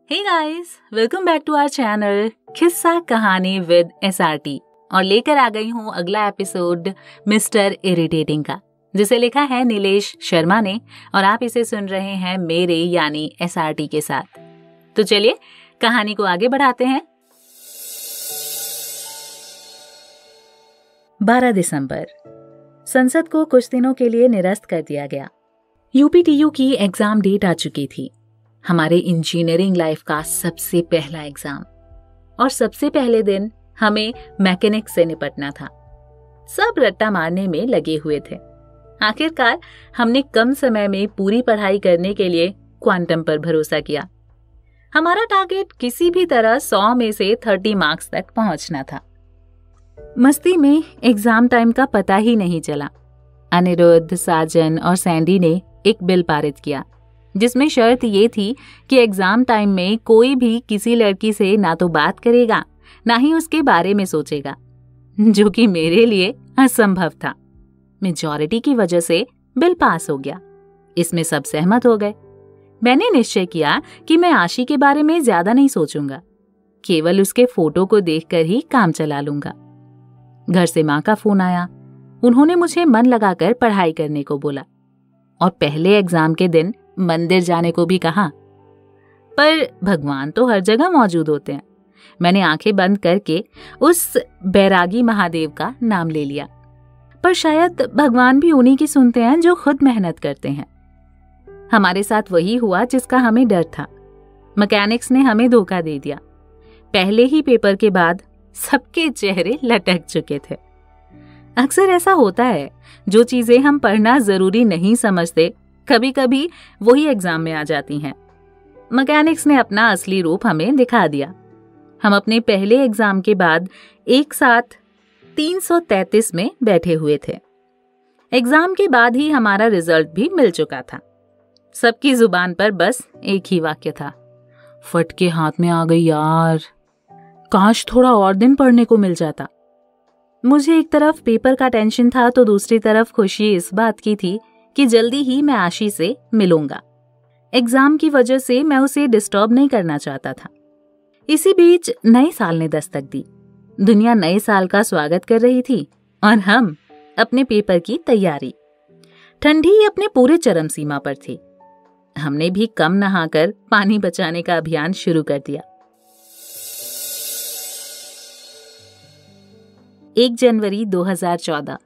Hey guys, welcome back to our channel Kissa Kahani with SRT और लेकर आ गई हूँ अगला एपिसोड मिस्टर इरिटेटिंग का, जिसे लिखा है नीलेश शर्मा ने और आप इसे सुन रहे हैं मेरे यानी SRT के साथ। तो चलिए कहानी को आगे बढ़ाते हैं। 12 दिसंबर, संसद को कुछ दिनों के लिए निरस्त कर दिया गया। UPTU की एग्जाम डेट आ चुकी थी, हमारे इंजीनियरिंग लाइफ का सबसे पहला एग्जाम, और सबसे पहले दिन हमें मैकेनिक्स से निपटना था। सब रट्टा मारने में लगे हुए थे। आखिरकार हमने कम समय में पूरी पढ़ाई करने के लिए क्वांटम पर भरोसा किया। हमारा टारगेट किसी भी तरह 100 में से 30 मार्क्स तक पहुंचना था। मस्ती में एग्जाम टाइम का पता ही नहीं चला। अनिरुद्ध, साजन और सैंडी ने एक बिल पारित किया, जिसमें शर्त ये थी कि एग्जाम टाइम में कोई भी किसी लड़की से ना तो बात करेगा, ना ही उसके बारे में सोचेगा, जो कि मेरे लिए असंभव था। मेजॉरिटी की वजह से बिल पास हो गया। इसमें सब सहमत हो गए। मैंने निश्चय किया कि मैं आशी के बारे में ज्यादा नहीं सोचूंगा, केवल उसके फोटो को देखकर ही काम चला लूंगा। घर से माँ का फोन आया। उन्होंने मुझे मन लगाकर पढ़ाई करने को बोला और पहले एग्जाम के दिन मंदिर जाने को भी कहा। पर भगवान तो हर जगह मौजूद होते हैं। मैंने आंखें बंद करके उस बैरागी महादेव का नाम ले लिया। पर शायद भगवान भी उन्हीं की सुनते हैं जो खुद मेहनत करते हैं। हमारे साथ वही हुआ जिसका हमें डर था। मैकेनिक्स ने हमें धोखा दे दिया। पहले ही पेपर के बाद सबके चेहरे लटक चुके थे। अक्सर ऐसा होता है, जो चीजें हम पढ़ना जरूरी नहीं समझते, कभी कभी वही एग्जाम में आ जाती हैं। मैकेनिक्स ने अपना असली रूप हमें दिखा दिया। हम अपने पहले एग्जाम के बाद एक साथ 333 में बैठे हुए थे। एग्जाम के बाद ही हमारा रिजल्ट भी मिल चुका था। सबकी जुबान पर बस एक ही वाक्य था, फट के हाथ में आ गई यार, काश थोड़ा और दिन पढ़ने को मिल जाता। मुझे एक तरफ पेपर का टेंशन था तो दूसरी तरफ खुशी इस बात की थी कि जल्दी ही मैं आशी से मिलूंगा। एग्जाम की वजह से मैं उसे डिस्टर्ब नहीं करना चाहता था। इसी बीच नए साल ने दस्तक दी। दुनिया नए साल का स्वागत कर रही थी और हम अपने पेपर की तैयारी। ठंडी अपने पूरे चरम सीमा पर थी। हमने भी कम नहाकर पानी बचाने का अभियान शुरू कर दिया। 1 जनवरी 2014,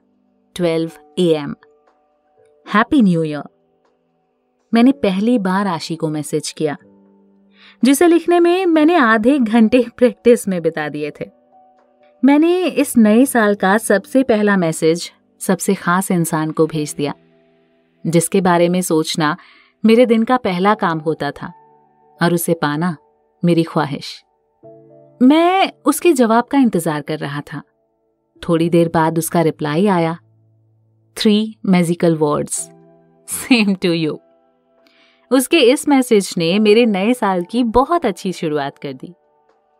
12 AM। Happy new year. मैंने पहली बार आशी को मैसेज किया, जिसे लिखने में मैंने आधे घंटे प्रैक्टिस में बिता दिए थे। मैंने इस नए साल का सबसे पहला मैसेज सबसे खास इंसान को भेज दिया, जिसके बारे में सोचना मेरे दिन का पहला काम होता था और उसे पाना मेरी ख्वाहिश। मैं उसके जवाब का इंतजार कर रहा था। थोड़ी देर बाद उसका रिप्लाई आया, 3 magical words, same to you. उसके इस मैसेज ने मेरे नए साल की बहुत अच्छी शुरुआत कर दी।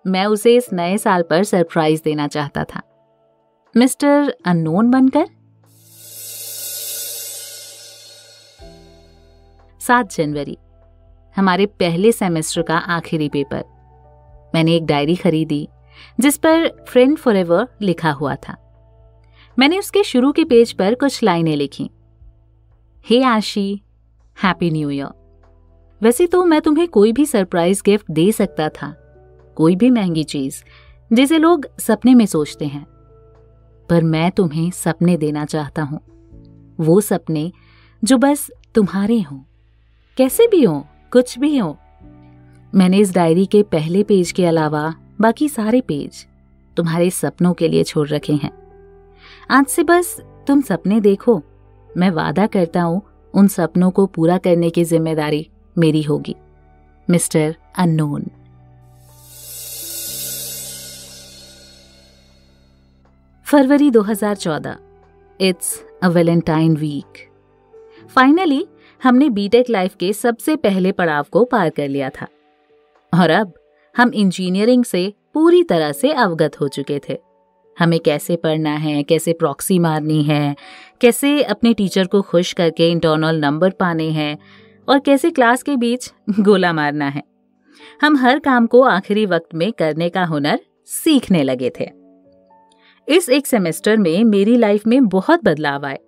मैं उसे इस नए साल पर सरप्राइज देना चाहता था, मिस्टर अननोन बनकर। 7 जनवरी, हमारे पहले सेमेस्टर का आखिरी पेपर। मैंने एक डायरी खरीदी जिस पर फ्रेंड फॉरएवर लिखा हुआ था। मैंने उसके शुरू के पेज पर कुछ लाइनें लिखी। हे आशी, हैप्पी न्यू ईयर। वैसे तो मैं तुम्हें कोई भी सरप्राइज गिफ्ट दे सकता था, कोई भी महंगी चीज जिसे लोग सपने में सोचते हैं, पर मैं तुम्हें सपने देना चाहता हूं। वो सपने जो बस तुम्हारे हों, कैसे भी हों, कुछ भी हो। मैंने इस डायरी के पहले पेज के अलावा बाकी सारे पेज तुम्हारे सपनों के लिए छोड़ रखे हैं। आज से बस तुम सपने देखो। मैं वादा करता हूं उन सपनों को पूरा करने की जिम्मेदारी मेरी होगी, मिस्टर अननोन। फरवरी 2014, it's a valentine week. Finally हमने बीटेक लाइफ के सबसे पहले पड़ाव को पार कर लिया था और अब हम इंजीनियरिंग से पूरी तरह से अवगत हो चुके थे। हमें कैसे पढ़ना है, कैसे प्रॉक्सी मारनी है, कैसे अपने टीचर को खुश करके इंटरनल नंबर पाने हैं और कैसे क्लास के बीच गोला मारना है। हम हर काम को आखिरी वक्त में करने का हुनर सीखने लगे थे। इस एक सेमेस्टर में मेरी लाइफ में बहुत बदलाव आए।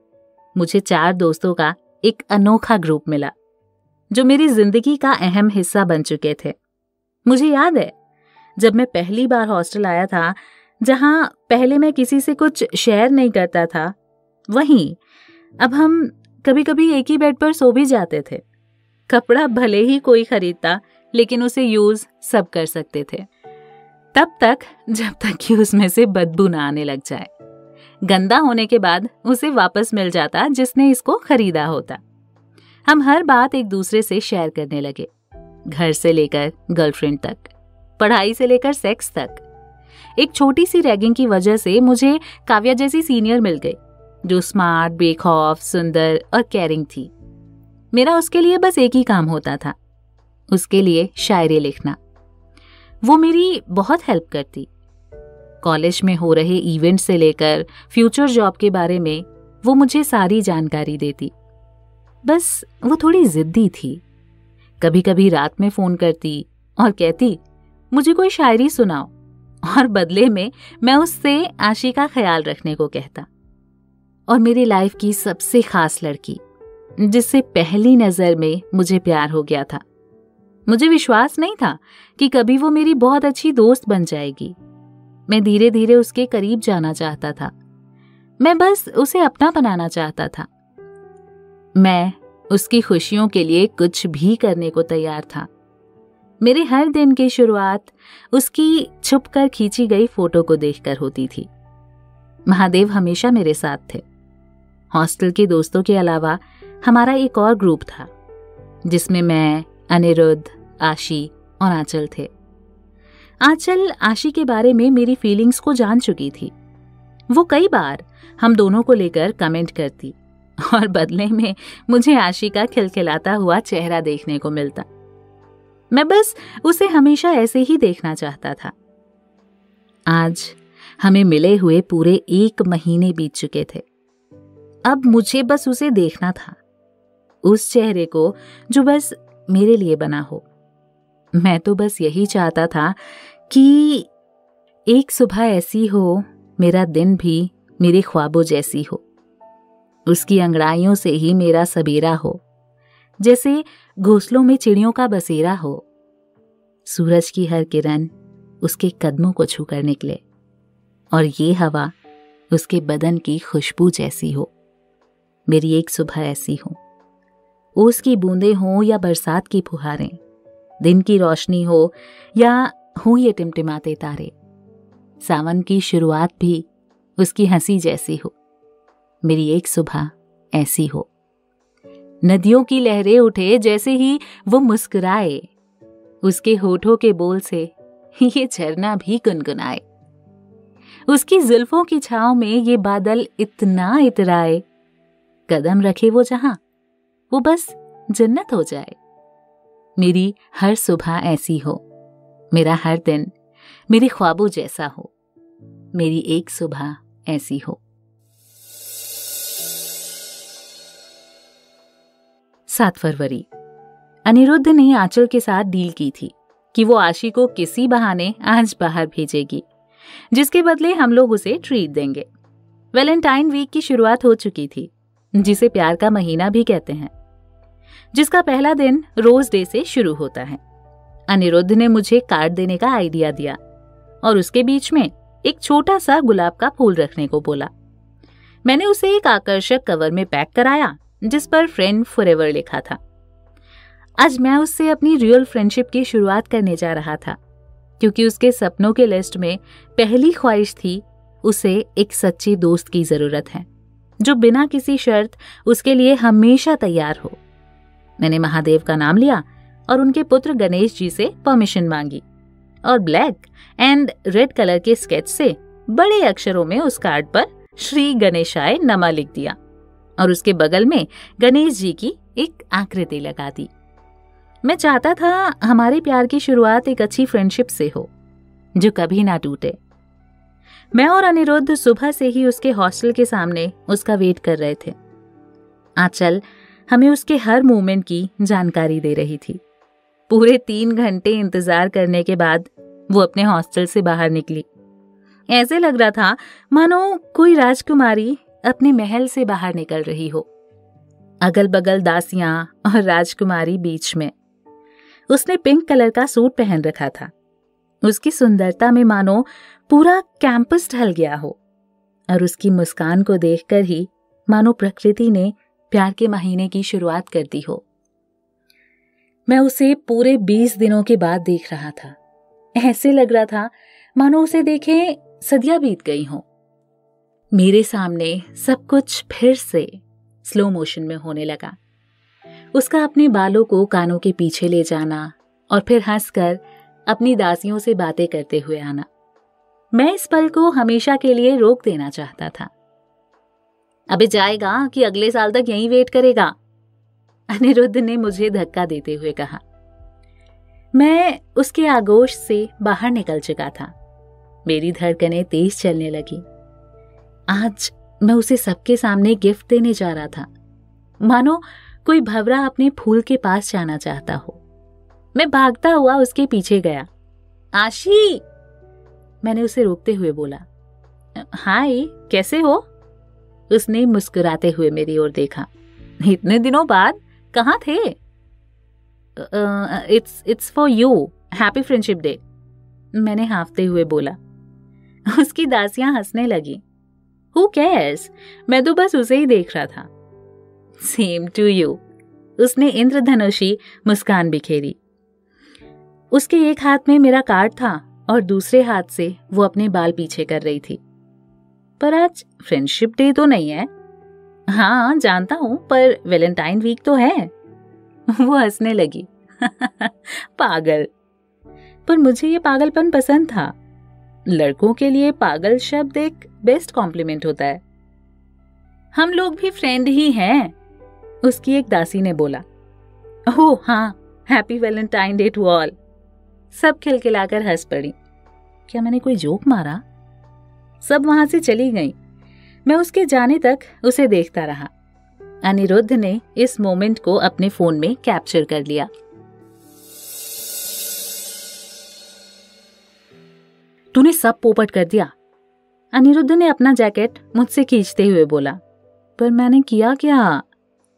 मुझे 4 दोस्तों का एक अनोखा ग्रुप मिला जो मेरी जिंदगी का अहम हिस्सा बन चुके थे। मुझे याद है जब मैं पहली बार हॉस्टल आया था, जहां पहले मैं किसी से कुछ शेयर नहीं करता था, वहीं अब हम कभी कभी एक ही बेड पर सो भी जाते थे। कपड़ा भले ही कोई खरीदता, लेकिन उसे यूज सब कर सकते थे, तब तक जब तक कि उसमें से बदबू ना आने लग जाए। गंदा होने के बाद उसे वापस मिल जाता जिसने इसको खरीदा होता। हम हर बात एक दूसरे से शेयर करने लगे, घर से लेकर गर्लफ्रेंड तक, पढ़ाई से लेकर सेक्स तक। एक छोटी सी रैगिंग की वजह से मुझे काव्या जैसी सीनियर मिल गई, जो स्मार्ट, बेखौफ, सुंदर और केयरिंग थी। मेरा उसके लिए बस एक ही काम होता था, उसके लिए शायरी लिखना। वो मेरी बहुत हेल्प करती। कॉलेज में हो रहे इवेंट से लेकर फ्यूचर जॉब के बारे में वो मुझे सारी जानकारी देती। बस वो थोड़ी जिद्दी थी। कभी कभी रात में फोन करती और कहती, मुझे कोई शायरी सुनाओ, और बदले में मैं उससे आशी का ख्याल रखने को कहता। और मेरी लाइफ की सबसे खास लड़की, जिससे पहली नजर में मुझे प्यार हो गया था। मुझे विश्वास नहीं था कि कभी वो मेरी बहुत अच्छी दोस्त बन जाएगी। मैं धीरे धीरे उसके करीब जाना चाहता था। मैं बस उसे अपना बनाना चाहता था। मैं उसकी खुशियों के लिए कुछ भी करने को तैयार था। मेरे हर दिन की शुरुआत उसकी छुपकर खींची गई फोटो को देखकर होती थी। महादेव हमेशा मेरे साथ थे। हॉस्टल के दोस्तों के अलावा हमारा एक और ग्रुप था, जिसमें मैं, अनिरुद्ध, आशी और आंचल थे। आंचल आशी के बारे में मेरी फीलिंग्स को जान चुकी थी। वो कई बार हम दोनों को लेकर कमेंट करती और बदले में मुझे आशी का खिलखिलाता हुआ चेहरा देखने को मिलता। मैं बस उसे हमेशा ऐसे ही देखना चाहता था। आज हमें मिले हुए पूरे 1 महीने बीत चुके थे। अब मुझे बस उसे देखना था, उस चेहरे को जो बस मेरे लिए बना हो। मैं तो बस यही चाहता था कि एक सुबह ऐसी हो, मेरा दिन भी मेरे ख्वाबों जैसी हो। उसकी अंगड़ाइयों से ही मेरा सबेरा हो, जैसे घोंसलों में चिड़ियों का बसेरा हो। सूरज की हर किरण उसके कदमों को छूकर निकले, और ये हवा उसके बदन की खुशबू जैसी हो। मेरी एक सुबह ऐसी हो, ओस की बूंदें हों या बरसात की फुहारें, दिन की रोशनी हो या हो ये टिमटिमाते तारे, सावन की शुरुआत भी उसकी हंसी जैसी हो। मेरी एक सुबह ऐसी हो। नदियों की लहरें उठे जैसे ही वो मुस्कुराए, उसके होठों के बोल से ये झरना भी गुनगुनाए। उसकी जुल्फों की छांव में ये बादल इतना इतराए, कदम रखे वो जहां, वो बस जन्नत हो जाए। मेरी हर सुबह ऐसी हो, मेरा हर दिन मेरे ख्वाबों जैसा हो। मेरी एक सुबह ऐसी हो। 7 फरवरी। अनिरुद्ध ने आंचल के साथ डील की थी कि वो आशी को किसी बहाने आज बाहर भेजेगी, जिसके बदले हम लोग उसे ट्रीट देंगे। वैलेंटाइन वीक की शुरुआत हो चुकी थी, जिसे प्यार का महीना भी कहते हैं, जिसका पहला दिन रोज डे से शुरू होता है। अनिरुद्ध ने मुझे कार्ड देने का आइडिया दिया और उसके बीच में एक छोटा सा गुलाब का फूल रखने को बोला। मैंने उसे एक आकर्षक कवर में पैक कराया जिस पर फ्रेंड फॉरएवर लिखा था। आज मैं उससे अपनी रियल फ्रेंडशिप की शुरुआत करने जा रहा था, क्योंकि उसके सपनों के लिस्ट में पहली ख्वाहिश थी उसे एक सच्ची दोस्त की जरूरत है, जो बिना किसी शर्त उसके लिए हमेशा तैयार हो। मैंने महादेव का नाम लिया और उनके पुत्र गणेश जी से परमिशन मांगी और ब्लैक एंड रेड कलर के स्केच से बड़े अक्षरों में उस कार्ड पर श्री गणेशाय नमः लिख दिया और उसके बगल में गणेश जी की एक आकृति लगा दी। मैं चाहता था हमारे प्यार की शुरुआत एक अच्छी फ्रेंडशिप से हो, जो कभी ना टूटे। मैं और अनिरुद्ध सुबह से ही उसके हॉस्टल के सामने उसका वेट कर रहे थे। आंचल हमें उसके हर मूवमेंट की जानकारी दे रही थी, पूरे 3 घंटे इंतजार करने के बाद वो अपने हॉस्टल से बाहर निकली। ऐसे लग रहा था मानो कोई राजकुमारी अपने महल से बाहर निकल रही हो। अगल बगल दासियां और राजकुमारी बीच में। उसने पिंक कलर का सूट पहन रखा था। उसकी सुंदरता में मानो पूरा कैंपस ढल गया हो, और उसकी मुस्कान को देखकर ही मानो प्रकृति ने प्यार के महीने की शुरुआत कर दी हो। मैं उसे पूरे 20 दिनों के बाद देख रहा था। ऐसे लग रहा था मानो उसे देखे सदियां बीत गई हों। मेरे सामने सब कुछ फिर से स्लो मोशन में होने लगा। उसका अपने बालों को कानों के पीछे ले जाना और फिर हंसकर अपनी दासियों से बातें करते हुए आना। मैं इस पल को हमेशा के लिए रोक देना चाहता था। अबे जाएगा कि अगले साल तक यहीं वेट करेगा? अनिरुद्ध ने मुझे धक्का देते हुए कहा। मैं उसके आगोश से बाहर निकल चुका था। मेरी धड़कनें तेज चलने लगी। आज मैं उसे सबके सामने गिफ्ट देने जा रहा था, मानो कोई भंवरा अपने फूल के पास जाना चाहता हो। मैं भागता हुआ उसके पीछे गया। आशी, मैंने उसे रोकते हुए बोला। हाय, कैसे हो? उसने मुस्कुराते हुए मेरी ओर देखा। इतने दिनों बाद कहाँ थे? It's for you, happy friendship day, मैंने हांफते हुए बोला। उसकी दासियां हंसने लगी। हु केयर्स, मैं तो बस उसे ही देख रहा था। सेम टू यू, उसने इंद्रधनुषी मुस्कान बिखेरी। उसके एक हाथ में मेरा कार्ड था और दूसरे हाथ से वो अपने बाल पीछे कर रही थी। पर आज फ्रेंडशिप डे तो नहीं है। हाँ जानता हूं, पर वैलेंटाइन वीक तो है। वो हंसने लगी। पागल। पर मुझे ये पागलपन पसंद था। लड़कों के लिए पागल शब्द एक बेस्ट कॉम्प्लीमेंट होता है। हम लोग भी फ्रेंड ही हैं, उसकी एक दासी ने बोला। ओह हाँ, happy valentine day to all. सब खिलखिलाकर हंस पड़ी। क्या मैंने कोई जोक मारा? सब वहां से चली गई। मैं उसके जाने तक उसे देखता रहा। अनिरुद्ध ने इस मोमेंट को अपने फोन में कैप्चर कर लिया। तूने सब पोपट कर दिया, अनिरुद्ध ने अपना जैकेट मुझसे खींचते हुए बोला। पर मैंने किया क्या?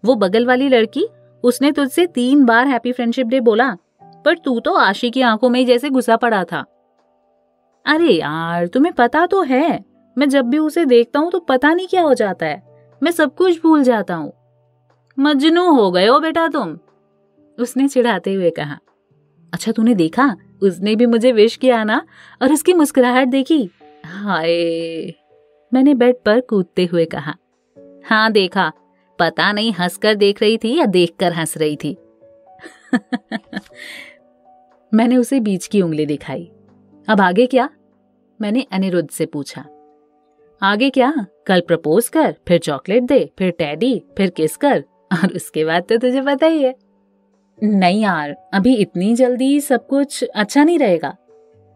वो बगल वाली लड़की, उसने तुझसे 3 बार हैप्पी फ्रेंडशिप डे बोला, पर तू तो आशी की आंखों में जैसे घुसा पड़ा था। अरे यार, तुम्हें पता तो है, मैं जब भी उसे देखता हूँ तो पता नहीं क्या हो जाता है, मैं सब कुछ भूल जाता हूँ। मजनू हो गए हो बेटा तुम, उसने चिढ़ाते हुए कहा। अच्छा तूने देखा, उसने भी मुझे विश किया ना, और उसकी मुस्कुराहट देखी? हाय, मैंने बेड पर कूदते हुए कहा। हाँ देखा, पता नहीं हंसकर देख रही थी या देखकर हंस रही थी। मैंने उसे बीच की उंगली दिखाई। अब आगे क्या? मैंने अनिरुद्ध से पूछा। आगे क्या? कल प्रपोज कर, फिर चॉकलेट दे, फिर टेडी, फिर किस कर, और उसके बाद तो तुझे पता ही है। नहीं यार, अभी इतनी जल्दी सब कुछ अच्छा नहीं रहेगा।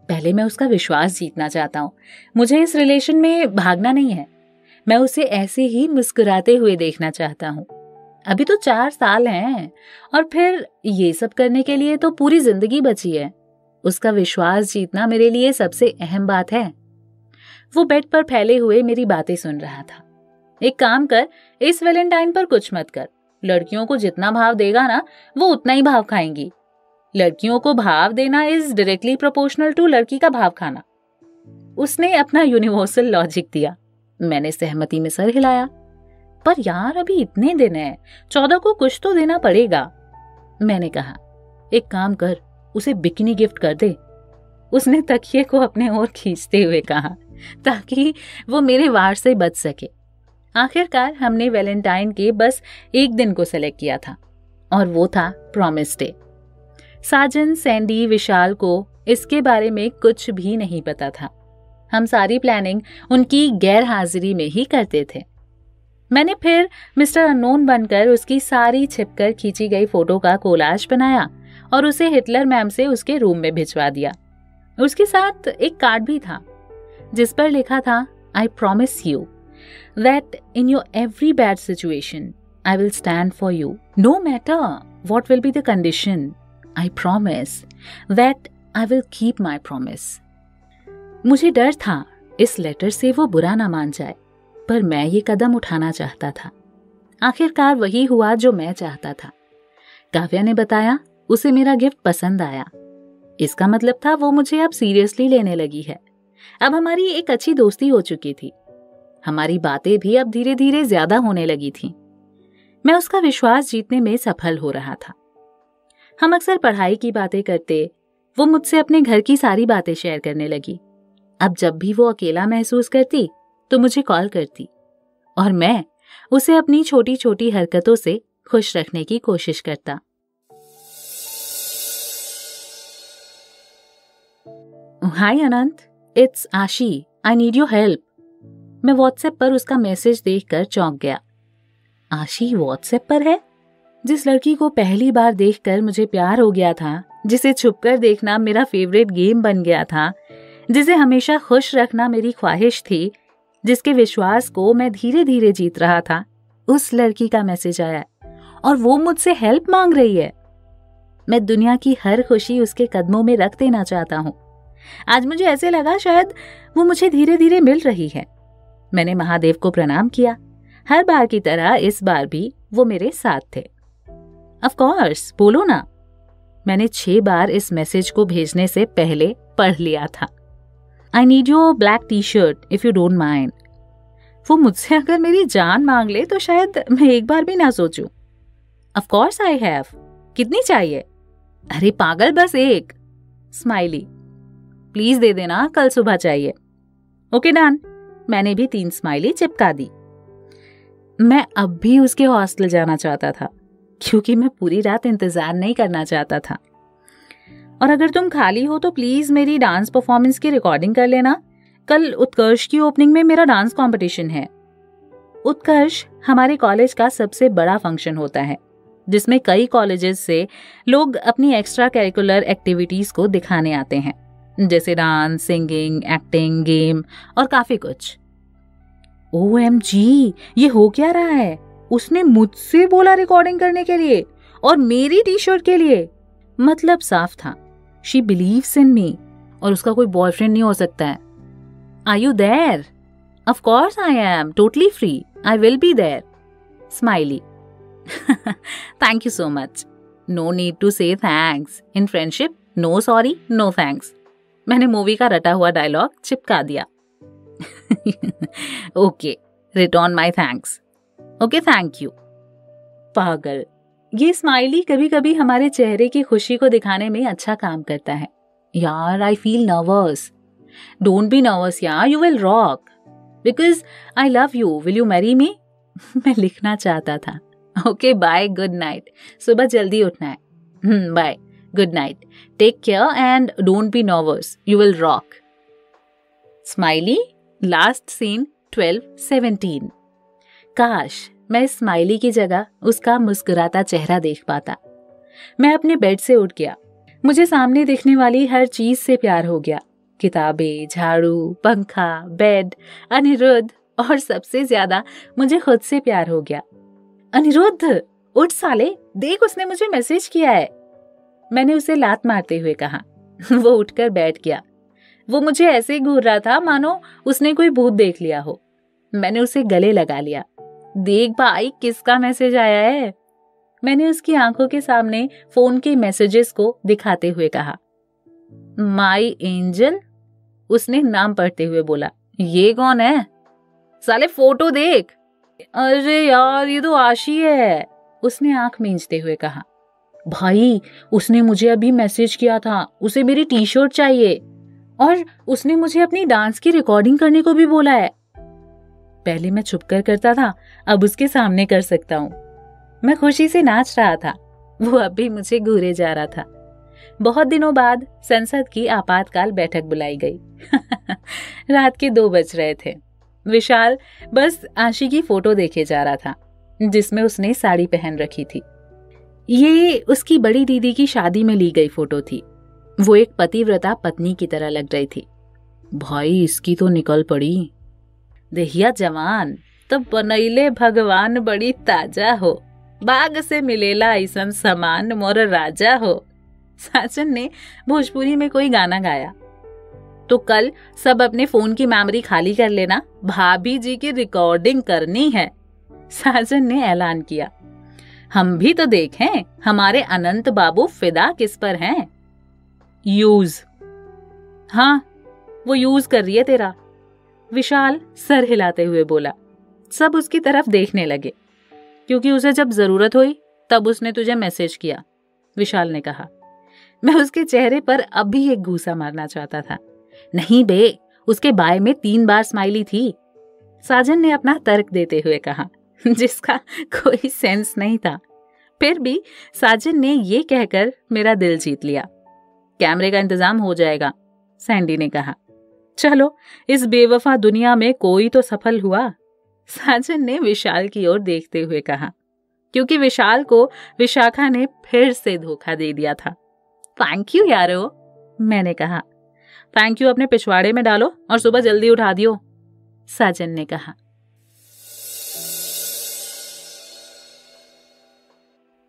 पहले मैं उसका विश्वास जीतना चाहता हूँ। मुझे इस रिलेशन में भागना नहीं है। मैं उसे ऐसे ही मुस्कुराते हुए देखना चाहता हूँ। अभी तो 4 साल हैं, और फिर ये सब करने के लिए तो पूरी जिंदगी बची है। उसका विश्वास जीतना मेरे लिए सबसे अहम बात है। वो बेड पर फैले हुए मेरी बातें सुन रहा था। एक काम कर, इस वैलेंटाइन पर कुछ मत कर। लड़कियों को जितना भाव देगा ना, वो उतना ही भाव खाएंगी। लड़कियों को भाव देना इज डायरेक्टली प्रोपोर्शनल टू लड़की का भाव खाना। उसने अपना यूनिवर्सल लॉजिक दिया। मैंने सहमति में सर हिलाया। पर यार, अभी इतने दिन हैं, 14 को कुछ तो देना पड़ेगा, मैंने कहा। एक काम कर, उसे बिकिनी गिफ्ट कर दे, उसने तकिए को अपने ओर खींचते हुए कहा, ताकि वो मेरे वार से बच सके। आखिरकार हमने वैलेंटाइन के बस एक दिन को सेलेक्ट किया था, और वो था प्रॉमिस डे। साजन, सैंडी, विशाल को इसके बारे में कुछ भी नहीं पता था। हम सारी प्लानिंग उनकी गैर हाजिरी में ही करते थे। मैंने फिर मिस्टर अननोन बनकर उसकी सारी छिपकर खींची गई फोटो का कोलाज बनाया और उसे हिटलर मैम से उसके रूम में भिजवा दिया। उसके साथ एक कार्ड भी था जिस पर लिखा था, I promise you that in your every bad situation I will stand for you no matter what will be the condition. I promise that I will keep my promise. मुझे डर था इस लेटर से वो बुरा ना मान जाए, पर मैं ये कदम उठाना चाहता था। आखिरकार वही हुआ जो मैं चाहता था। काव्या ने बताया उसे मेरा गिफ्ट पसंद आया। इसका मतलब था वो मुझे अब सीरियसली लेने लगी है। अब हमारी एक अच्छी दोस्ती हो चुकी थी। हमारी बातें भी अब धीरे धीरे ज्यादा होने लगी थीं। मैं उसका विश्वास जीतने में सफल हो रहा था। हम अक्सर पढ़ाई की बातें करते, वो मुझसे अपने घर की सारी बातें शेयर करने लगी। अब जब भी वो अकेला महसूस करती तो मुझे कॉल करती और मैं उसे अपनी छोटी छोटी हरकतों से खुश रखने की कोशिश करता। हाय अनंत, इट्स आशी, आई नीड योर हेल्प। मैं व्हाट्सएप पर उसका मैसेज देखकर चौंक गया। आशी व्हाट्सएप पर है? जिस लड़की को पहली बार देखकर मुझे प्यार हो गया था, जिसे छुपकर देखना मेरा फेवरेट गेम बन गया था, जिसे हमेशा खुश रखना मेरी ख्वाहिश थी, जिसके विश्वास को मैं धीरे धीरे जीत रहा था, उस लड़की का मैसेज आया और वो मुझसे हेल्प मांग रही है। मैं दुनिया की हर खुशी उसके कदमों में रख देना चाहता हूँ। आज मुझे ऐसे लगा शायद वो मुझे धीरे धीरे मिल रही है। मैंने महादेव को प्रणाम किया। हर बार की तरह इस बार भी वो मेरे साथ थे। ऑफ कोर्स, बोलो ना। मैंने 6 बार इस मैसेज को भेजने से पहले पढ़ लिया था। I need your black T shirt if you don't mind. वो मुझसे अगर मेरी जान मांग ले तो शायद मैं एक बार भी ना सोचूं। Of course I have. कितनी चाहिए? अरे पागल, बस एक। स्माइली। प्लीज दे देना, कल सुबह चाहिए। Okay done. मैंने भी 3 स्माइली चिपका दी। मैं अब भी उसके हॉस्टल जाना चाहता था, क्योंकि मैं पूरी रात इंतजार नहीं करना चाहता था। और अगर तुम खाली हो तो प्लीज मेरी डांस परफॉर्मेंस की रिकॉर्डिंग कर लेना। कल उत्कर्ष की ओपनिंग में मेरा डांस कंपटीशन है। उत्कर्ष हमारे कॉलेज का सबसे बड़ा फंक्शन होता है, जिसमें कई कॉलेजेस से लोग अपनी एक्स्ट्रा करिकुलर एक्टिविटीज को दिखाने आते हैं, जैसे डांस, सिंगिंग, एक्टिंग, गेम और काफी कुछ। OMG, ये हो क्या रहा है? उसने मुझसे बोला रिकॉर्डिंग करने के लिए और मेरी टी शर्ट के लिए। मतलब साफ था, शी बिलीव्स इन मी और उसका कोई बॉयफ्रेंड नहीं हो सकता है। Are you there? Of course I am, totally free, I will be there. Smiley. Thank you so much. No need to say thanks. In friendship no sorry, no thanks. मैंने movie का रटा हुआ dialogue चिपका दिया। Okay, return my thanks. Okay, thank you. पागल। ये smiley कभी कभी हमारे चेहरे की खुशी को दिखाने में अच्छा काम करता है। यार, I feel nervous. Don't be nervous यार, you will rock because I love you, will you marry me? मैं लिखना चाहता था। Okay bye, good night. सुबह जल्दी उठना है। Bye, good night, take care and don't be nervous, you will rock. Smiley. Last seen 12:17। काश मैं स्माइली की जगह उसका मुस्कुराता चेहरा देख पाता। मैं अपने बेड से उठ गया। मुझे सामने दिखने वाली हर चीज से प्यार हो गया। किताबें, झाड़ू, पंखा, बेड, अनिरुद्ध और सबसे ज्यादा मुझे खुद से प्यार हो गया। अनिरुद्ध, उठ साले, देख उसने मुझे मैसेज किया है। मैंने उसे लात मारते हुए कहा। वो उठकर बैठ गया। वो मुझे ऐसे घूर रहा था मानो उसने कोई भूत देख लिया हो। मैंने उसे गले लगा लिया। देख भाई, किसका मैसेज आया है? मैंने उसकी आंखों के सामने फोन के मैसेजेस को दिखाते हुए कहा। माई एंजल, उसने नाम पढ़ते हुए बोला। ये कौन है? साले फोटो देख। अरे यार, ये तो आशी है, उसने आंख मींचते हुए कहा। भाई, उसने मुझे अभी मैसेज किया था, उसे मेरी टी शर्ट चाहिए और उसने मुझे अपनी डांस की रिकॉर्डिंग करने को भी बोला है। पहले मैं छुप कर करता था, अब उसके सामने कर सकता हूँ। मैं खुशी से नाच रहा था। वो अब भी मुझे घूरे जा रहा था। बहुत दिनों बाद संसद की आपातकाल बैठक बुलाई गई। रात के 2 बज रहे थे। विशाल बस आशी की फोटो देखे जा रहा था, जिसमें उसने साड़ी पहन रखी थी। ये उसकी बड़ी दीदी की शादी में ली गई फोटो थी। वो एक पतिव्रता पत्नी की तरह लग रही थी। भाई, इसकी तो निकल पड़ी। देहिया जवान तो बनैले भगवान बड़ी ताजा हो, बाग से मिलेला ऐसन समान मोर राजा हो। साजन ने भोजपुरी में कोई गाना गाया। तो कल सब अपने फोन की मेमोरी खाली कर लेना, भाभी जी की रिकॉर्डिंग करनी है, साजन ने ऐलान किया। हम भी तो देखें हमारे अनंत बाबू फिदा किस पर हैं। यूज। हाँ, वो यूज कर रही है तेरा, विशाल सर हिलाते हुए बोला। सब उसकी तरफ देखने लगे। क्योंकि उसे जब जरूरत हुई तब उसने तुझे मैसेज किया, विशाल ने कहा। मैं उसके चेहरे पर अभी एक घूसा मारना चाहता था। नहीं बे, उसके बाय में 3 बार स्माइली थी, साजन ने अपना तर्क देते हुए कहा, जिसका कोई सेंस नहीं था। फिर भी साजन ने ये कहकर मेरा दिल जीत लिया। कैमरे का इंतजाम हो जाएगा, सैंडी ने कहा। चलो, इस बेवफा दुनिया में कोई तो सफल हुआ, साजन ने विशाल की ओर देखते हुए कहा, क्योंकि विशाल को विशाखा ने फिर से धोखा दे दिया था। थैंक यू यारो, मैंने कहा। थैंक यू अपने पिछवाड़े में डालो और सुबह जल्दी उठा दियो, साजन ने कहा।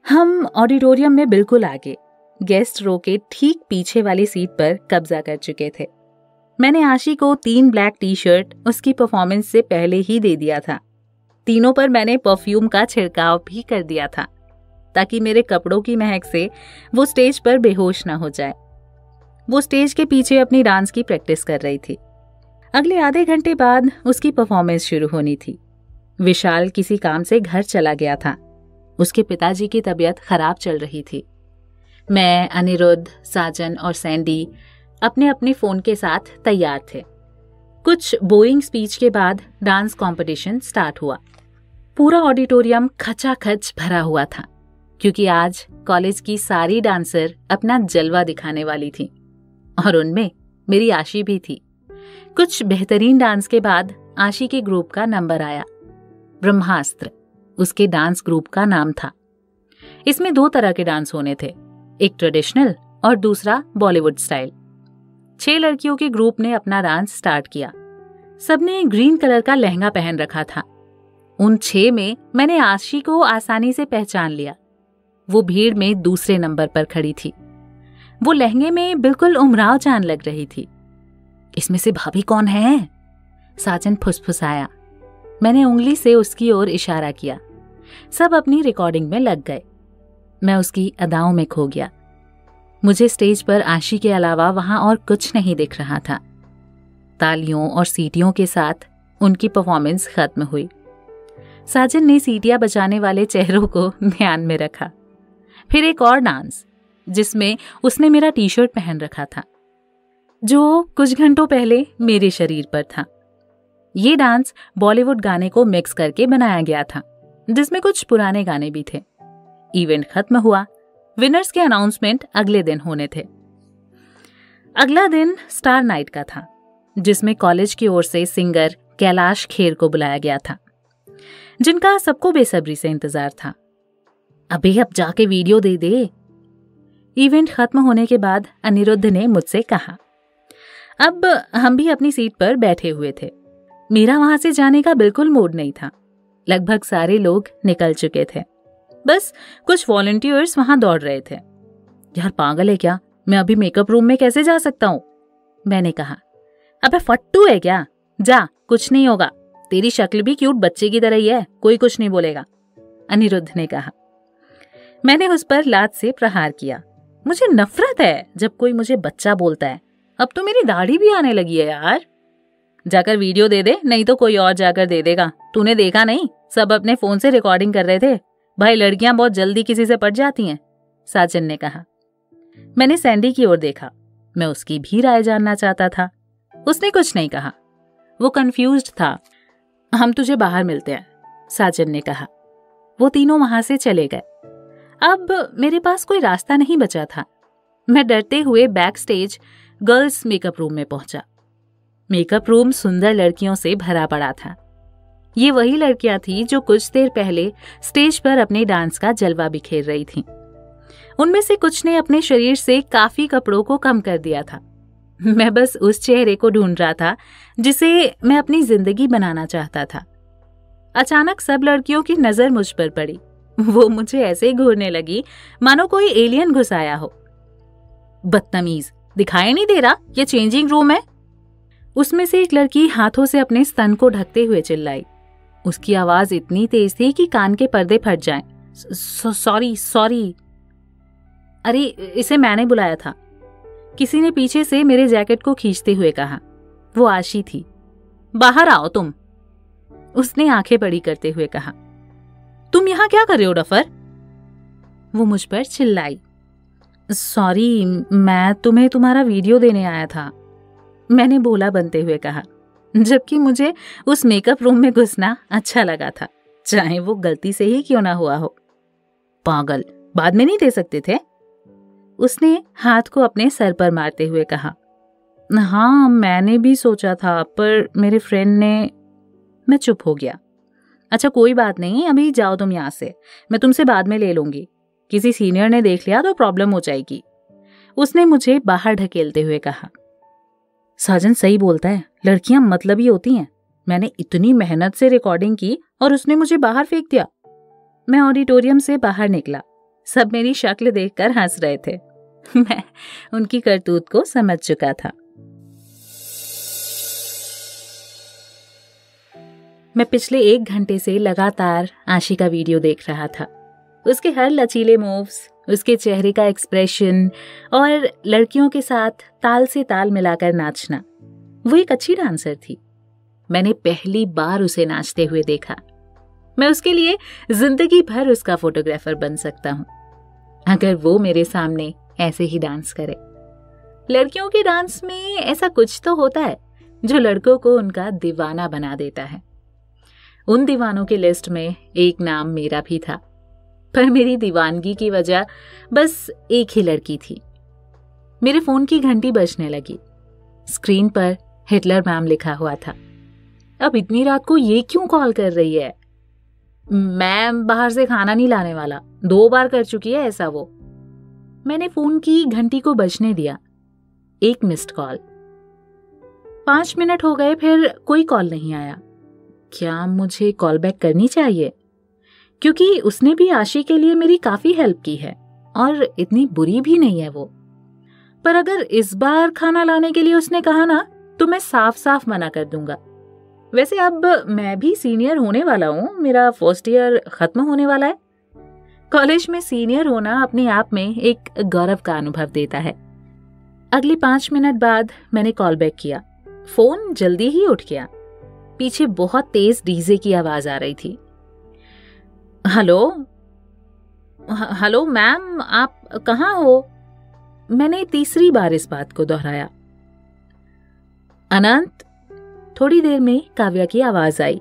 हम ऑडिटोरियम में बिल्कुल आगे, गेस्ट रो के ठीक पीछे वाली सीट पर कब्जा कर चुके थे। मैंने आशी को 3 ब्लैक टी शर्ट उसकी परफॉर्मेंस से पहले ही दे दिया था। तीनों पर मैंने परफ्यूम का छिड़काव भी कर दिया था, ताकि मेरे कपड़ों की महक से वो स्टेज पर बेहोश ना हो जाए। वो स्टेज के पीछे अपनी डांस की प्रैक्टिस कर रही थी। अगले आधे घंटे बाद उसकी परफॉर्मेंस शुरू होनी थी। विशाल किसी काम से घर चला गया था। उसके पिताजी की तबीयत खराब चल रही थी। मैं, अनिरुद्ध, साजन और सैंडी अपने अपने फोन के साथ तैयार थे। कुछ बोइंग स्पीच के बाद डांस कंपटीशन स्टार्ट हुआ। पूरा ऑडिटोरियम खचाखच भरा हुआ था, क्योंकि आज कॉलेज की सारी डांसर अपना जलवा दिखाने वाली थी, और उनमें मेरी आशी भी थी। कुछ बेहतरीन डांस के बाद आशी के ग्रुप का नंबर आया। ब्रह्मास्त्र उसके डांस ग्रुप का नाम था। इसमें 2 तरह के डांस होने थे, एक ट्रेडिशनल और दूसरा बॉलीवुड स्टाइल। 6 लड़कियों के ग्रुप ने अपना डांस स्टार्ट किया। सबने ग्रीन कलर का लहंगा पहन रखा था। उन 6 में मैंने आशी को आसानी से पहचान लिया। वो भीड़ में दूसरे नंबर पर खड़ी थी। वो लहंगे में बिल्कुल उमराव जान लग रही थी। इसमें से भाभी कौन है? साजन फुसफुसाया। मैंने उंगली से उसकी ओर इशारा किया। सब अपनी रिकॉर्डिंग में लग गए। मैं उसकी अदाओं में खो गया। मुझे स्टेज पर आशी के अलावा वहां और कुछ नहीं दिख रहा था। तालियों और सीटियों के साथ उनकी परफॉर्मेंस खत्म हुई। साजन ने सीटियां बजाने वाले चेहरों को ध्यान में रखा। फिर एक और डांस, जिसमें उसने मेरा टी शर्ट पहन रखा था, जो कुछ घंटों पहले मेरे शरीर पर था। ये डांस बॉलीवुड गाने को मिक्स करके बनाया गया था, जिसमें कुछ पुराने गाने भी थे। इवेंट खत्म हुआ। विनर्स के अनाउंसमेंट अगले दिन होने थे। अगला दिन स्टार नाइट का था, जिसमें कॉलेज की ओर से सिंगर कैलाश खेर को बुलाया गया था, जिनका सबको बेसब्री से इंतजार था। अबे अब जाके वीडियो दे दे। इवेंट खत्म होने के बाद अनिरुद्ध ने मुझसे कहा। अब हम भी अपनी सीट पर बैठे हुए थे। मेरा वहां से जाने का बिल्कुल मूड नहीं था। लगभग सारे लोग निकल चुके थे। बस कुछ वॉलंटियर्स वहां दौड़ रहे थे। यार पागल है क्या? मैं अभी मेकअप रूम में कैसे जा सकता हूँ? मैंने कहा। अबे फट्टू है क्या? जा, कुछ नहीं होगा। तेरी शक्ल भी क्यूट बच्चे की तरह ही है, कोई कुछ नहीं बोलेगा, अनिरुद्ध ने कहा। मैंने उस पर लात से प्रहार किया। मुझे नफरत है जब कोई मुझे बच्चा बोलता है। अब तो मेरी दाढ़ी भी आने लगी है यार। जाकर वीडियो दे दे, नहीं तो कोई और जाकर दे देगा। तूने देखा नहीं, सब अपने फोन से रिकॉर्डिंग कर रहे थे। भाई लड़कियां बहुत जल्दी किसी से पट जाती हैं, साजन ने कहा। मैंने सैंडी की ओर देखा। मैं उसकी भी राय जानना चाहता था। उसने कुछ नहीं कहा। वो कंफ्यूज्ड था। हम तुझे बाहर मिलते हैं, साजन ने कहा। वो तीनों वहां से चले गए। अब मेरे पास कोई रास्ता नहीं बचा था। मैं डरते हुए back stage girls makeup room में पहुंचा। मेकअप रूम सुंदर लड़कियों से भरा पड़ा था। ये वही लड़कियां थी जो कुछ देर पहले स्टेज पर अपने डांस का जलवा बिखेर रही थीं। उनमें से कुछ ने अपने शरीर से काफी कपड़ों को कम कर दिया था। मैं बस उस चेहरे को ढूंढ रहा था जिसे मैं अपनी जिंदगी बनाना चाहता था। अचानक सब लड़कियों की नजर मुझ पर पड़ी। वो मुझे ऐसे घूरने लगी मानो कोई एलियन घुस आया हो। बदतमीज, दिखाई नहीं दे रहा ये चेंजिंग रूम है? उसमें से एक लड़की हाथों से अपने स्तन को ढकते हुए चिल्लाई। उसकी आवाज इतनी तेज थी कि कान के पर्दे फट जाएं। Sorry sorry. अरे इसे मैंने बुलाया था, किसी ने पीछे से मेरे जैकेट को खींचते हुए कहा। वो आशी थी। बाहर आओ तुम, उसने आंखें बड़ी करते हुए कहा। तुम यहां क्या कर रहे हो डफर? वो मुझ पर चिल्लाई। सॉरी, मैं तुम्हें तुम्हारा वीडियो देने आया था, मैंने बोला बनते हुए कहा, जबकि मुझे उस मेकअप रूम में घुसना अच्छा लगा था, चाहे वो गलती से ही क्यों ना हुआ हो। पागल, बाद में नहीं दे सकते थे? उसने हाथ को अपने सर पर मारते हुए कहा। हाँ, मैंने भी सोचा था, पर मेरे फ्रेंड ने। मैं चुप हो गया। अच्छा कोई बात नहीं, अभी जाओ तुम यहाँ से, मैं तुमसे बाद में ले लूंगी, किसी सीनियर ने देख लिया तो प्रॉब्लम हो जाएगी, उसने मुझे बाहर ढकेलते हुए कहा। साजन सही बोलता है, लड़कियां मतलबी होती हैं। मैंने इतनी मेहनत से रिकॉर्डिंग की और उसने मुझे बाहर फेंक दिया। मैं ऑडिटोरियम से बाहर निकला। सब मेरी शक्ल देखकर हंस रहे थे। मैं उनकी करतूत को समझ चुका था। मैं पिछले 1 घंटे से लगातार आशी का वीडियो देख रहा था। उसके हर लचीले मूव्स, उसके चेहरे का एक्सप्रेशन और लड़कियों के साथ ताल से ताल मिलाकर नाचना। वो एक अच्छी डांसर थी। मैंने पहली बार उसे नाचते हुए देखा। मैं उसके लिए जिंदगी भर उसका फोटोग्राफर बन सकता हूँ, अगर वो मेरे सामने ऐसे ही डांस करे। लड़कियों के डांस में ऐसा कुछ तो होता है जो लड़कों को उनका दीवाना बना देता है। उन दीवानों की लिस्ट में एक नाम मेरा भी था, पर मेरी दीवानगी की वजह बस एक ही लड़की थी। मेरे फोन की घंटी बजने लगी। स्क्रीन पर हिटलर मैम लिखा हुआ था। अब इतनी रात को ये क्यों कॉल कर रही है? मैम बाहर से खाना नहीं लाने वाला, 2 बार कर चुकी है ऐसा वो। मैंने फोन की घंटी को बजने दिया। 1 मिस्ड कॉल। 5 मिनट हो गए, फिर कोई कॉल नहीं आया। क्या मुझे कॉल बैक करनी चाहिए? क्योंकि उसने भी आशी के लिए मेरी काफी हेल्प की है और इतनी बुरी भी नहीं है वो। पर अगर इस बार खाना लाने के लिए उसने कहा ना, तो मैं साफ साफ मना कर दूंगा। वैसे अब मैं भी सीनियर होने वाला हूँ, मेरा फर्स्ट ईयर खत्म होने वाला है। कॉलेज में सीनियर होना अपने आप में एक गौरव का अनुभव देता है। अगले 5 मिनट बाद मैंने कॉल बैक किया। फोन जल्दी ही उठ गया। पीछे बहुत तेज डीजे की आवाज आ रही थी। हेलो मैम, आप कहाँ हो? मैंने तीसरी बार इस बात को दोहराया। अनंत। थोड़ी देर में काव्या की आवाज आई।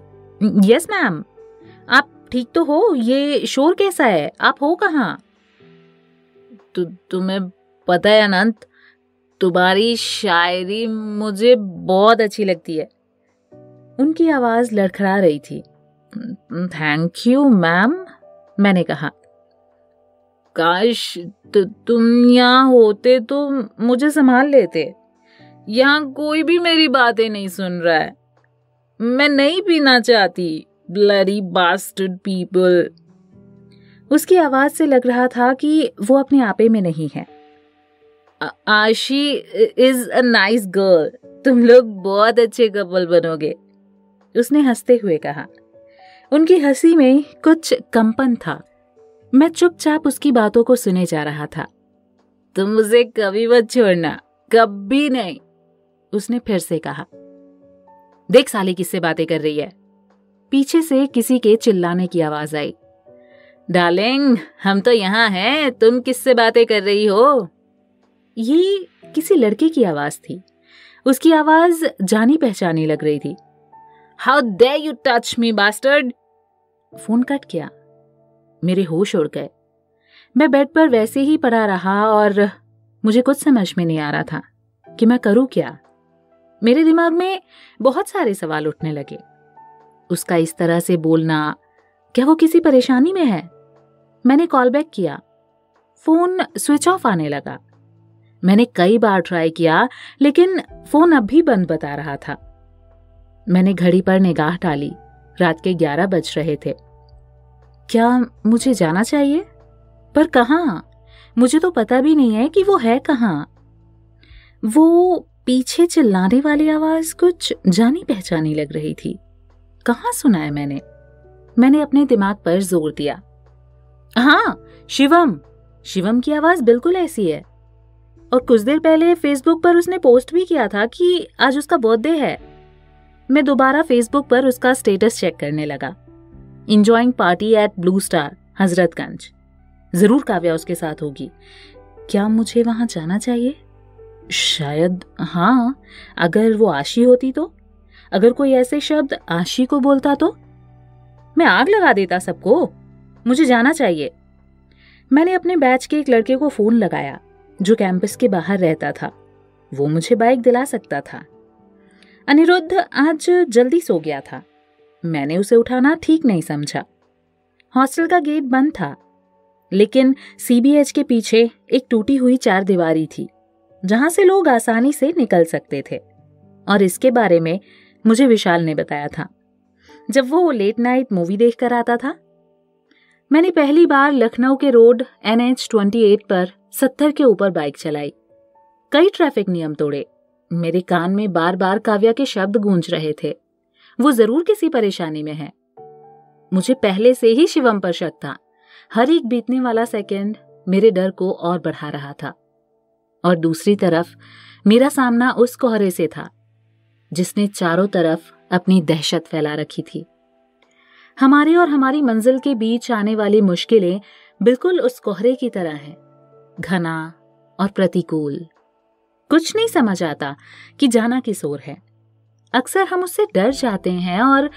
Yes ma'am. आप ठीक तो हो? ये शोर कैसा है? आप हो कहाँ? तुम्हें पता है अनंत, तुम्हारी शायरी मुझे बहुत अच्छी लगती है। उनकी आवाज लड़खड़ा रही थी। थैंक यू मैम, मैंने कहा। काश तुम यहाँ होते तो मुझे संभाल लेते। यहाँ कोई भी मेरी बातें नहीं सुन रहा है। मैं नहीं पीना चाहती। Bloody bastard people. उसकी आवाज से लग रहा था कि वो अपने आपे में नहीं है। आशी इज अ नाइस गर्ल, तुम लोग बहुत अच्छे कपल बनोगे, उसने हंसते हुए कहा। उनकी हंसी में कुछ कंपन था। मैं चुपचाप उसकी बातों को सुने जा रहा था। तुम मुझे कभी मत छोड़ना, कभी नहीं, उसने फिर से कहा। देख साली किससे बातें कर रही है? पीछे से किसी के चिल्लाने की आवाज आई। डार्लिंग, हम तो यहाँ हैं, तुम किससे बातें कर रही हो? ये किसी लड़के की आवाज थी। उसकी आवाज जानी पहचानी लग रही थी। How dare you touch me bastard. Phone cut गया। मेरे होश उड़ गए। मैं बेड पर वैसे ही पड़ा रहा और मुझे कुछ समझ में नहीं आ रहा था कि मैं करूं क्या। मेरे दिमाग में बहुत सारे सवाल उठने लगे। उसका इस तरह से बोलना, क्या वो किसी परेशानी में है? मैंने कॉल बैक किया। फोन स्विच ऑफ आने लगा। मैंने कई बार ट्राई किया, लेकिन फोन अब भी बंद बता रहा था। मैंने घड़ी पर निगाह डाली। रात के 11 बज रहे थे। क्या मुझे जाना चाहिए? पर कहाँ? मुझे तो पता भी नहीं है कि वो है कहाँ। वो पीछे चिल्लाने वाली आवाज कुछ जानी पहचानी लग रही थी। कहाँ सुना है मैंने अपने दिमाग पर जोर दिया। हाँ, शिवम की आवाज बिल्कुल ऐसी है। और कुछ देर पहले फेसबुक पर उसने पोस्ट भी किया था कि आज उसका बर्थडे है। मैं दोबारा फेसबुक पर उसका स्टेटस चेक करने लगा। Enjoying party at blue star, Hazratganj. जरूर काव्या उसके साथ होगी। क्या मुझे वहां जाना चाहिए? शायद हाँ, अगर वो आशी होती तो। अगर कोई ऐसे शब्द आशी को बोलता तो मैं आग लगा देता सबको। मुझे जाना चाहिए। मैंने अपने बैच के एक लड़के को फोन लगाया जो कैंपस के बाहर रहता था। वो मुझे बाइक दिला सकता था। अनिरुद्ध आज जल्दी सो गया था। मैंने उसे उठाना ठीक नहीं समझा। हॉस्टल का गेट बंद था, लेकिन सीबीएच के पीछे एक टूटी हुई 4 दीवारी थी जहां से लोग आसानी से निकल सकते थे। और इसके बारे में मुझे विशाल ने बताया था जब वो लेट नाइट मूवी देखकर आता था। मैंने पहली बार लखनऊ के रोड NH-28 पर 70 के ऊपर बाइक चलाई। कई ट्रैफिक नियम तोड़े। मेरे कान में बार बार काव्या के शब्द गूंज रहे थे। वो जरूर किसी परेशानी में है। मुझे पहले से ही शिवम पर शक था। हर एक बीतने वाला सेकंड मेरे डर को और बढ़ा रहा था। और दूसरी तरफ मेरा सामना उस कोहरे से था जिसने चारों तरफ अपनी दहशत फैला रखी थी। हमारे और हमारी मंजिल के बीच आने वाली मुश्किलें बिल्कुल उस कोहरे की तरह हैं, घना और प्रतिकूल। कुछ नहीं समझ आता कि जाना किस ओर है। अक्सर हम उससे डर जाते हैं और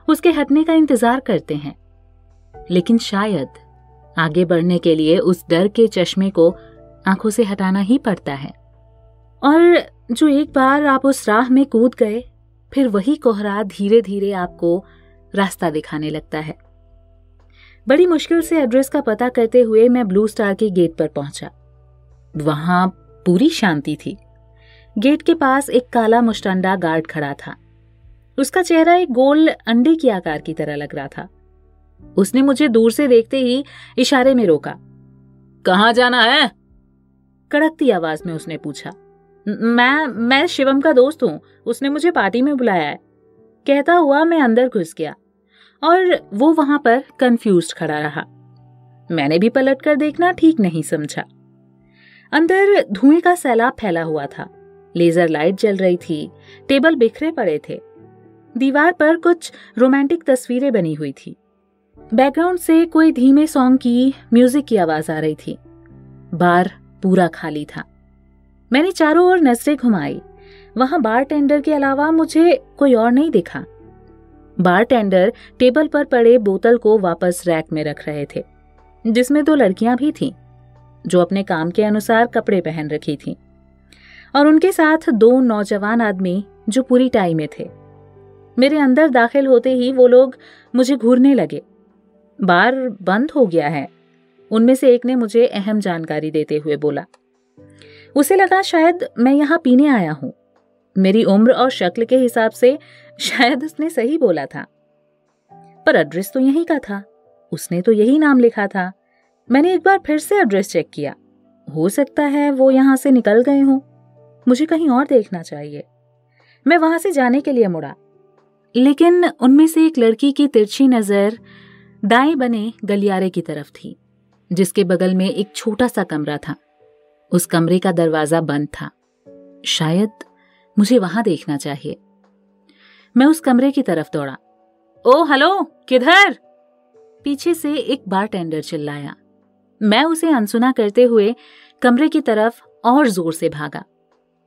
उसके हटने का इंतजार करते हैं, लेकिन शायद आगे बढ़ने के लिए उस डर के चश्मे को आंखों से हटाना ही पड़ता है। और जो एक बार आप उस राह में कूद गए, फिर वही कोहरा धीरे धीरे आपको रास्ता दिखाने लगता है। बड़ी मुश्किल से एड्रेस का पता करते हुए मैं ब्लू स्टार के गेट पर पहुंचा। वहां पूरी शांति थी। गेट के पास एक काला मुश्तंडा गार्ड खड़ा था। उसका चेहरा एक गोल अंडे की आकार की तरह लग रहा था। उसने मुझे दूर से देखते ही इशारे में रोका। कहाँ जाना है? कड़कती आवाज में उसने पूछा। मैं शिवम का दोस्त हूं, उसने मुझे पार्टी में बुलाया है, कहता हुआ मैं अंदर घुस गया और वो वहां पर कंफ्यूज्ड खड़ा रहा। मैंने भी पलट कर देखना ठीक नहीं समझा। अंदर धुएं का सैलाब फैला हुआ था। लेजर लाइट जल रही थी। टेबल बिखरे पड़े थे। दीवार पर कुछ रोमांटिक तस्वीरें बनी हुई थी। बैकग्राउंड से कोई धीमे सॉन्ग की म्यूजिक की आवाज आ रही थी। बार पूरा खाली था। मैंने चारों ओर नजरें घुमाई। वहां बारटेंडर के अलावा मुझे कोई और नहीं दिखा। बारटेंडर टेबल पर पड़े बोतल को वापस रैक में रख रहे थे, जिसमें 2 लड़कियां भी थीं, जो अपने काम के अनुसार कपड़े पहन रखी थीं, और उनके साथ 2 नौजवान आदमी जो पूरी टाई में थे। मेरे अंदर दाखिल होते ही वो लोग मुझे घूरने लगे। बार बंद हो गया है, उनमें से एक ने मुझे अहम जानकारी देते हुए बोला। उसे लगा शायद मैं यहां पीने आया हूं। मेरी उम्र और शक्ल के हिसाब से शायद उसने सही बोला था, पर एड्रेस तो यहीं का था। उसने तो यही नाम लिखा था। मैंने एक बार फिर से एड्रेस चेक किया। हो सकता है वो यहां से निकल गए हों। मुझे कहीं और देखना चाहिए। मैं वहां से जाने के लिए मुड़ा, लेकिन उनमें से एक लड़की की तिरछी नजर दाएं बने गलियारे की तरफ थी, जिसके बगल में एक छोटा सा कमरा था। उस कमरे का दरवाजा बंद था। शायद मुझे वहां देखना चाहिए। मैं उस कमरे की तरफ दौड़ा। ओ हेलो, किधर? पीछे से एक बारटेंडर चिल्लाया। मैं उसे अनसुना करते हुए कमरे की तरफ और जोर से भागा।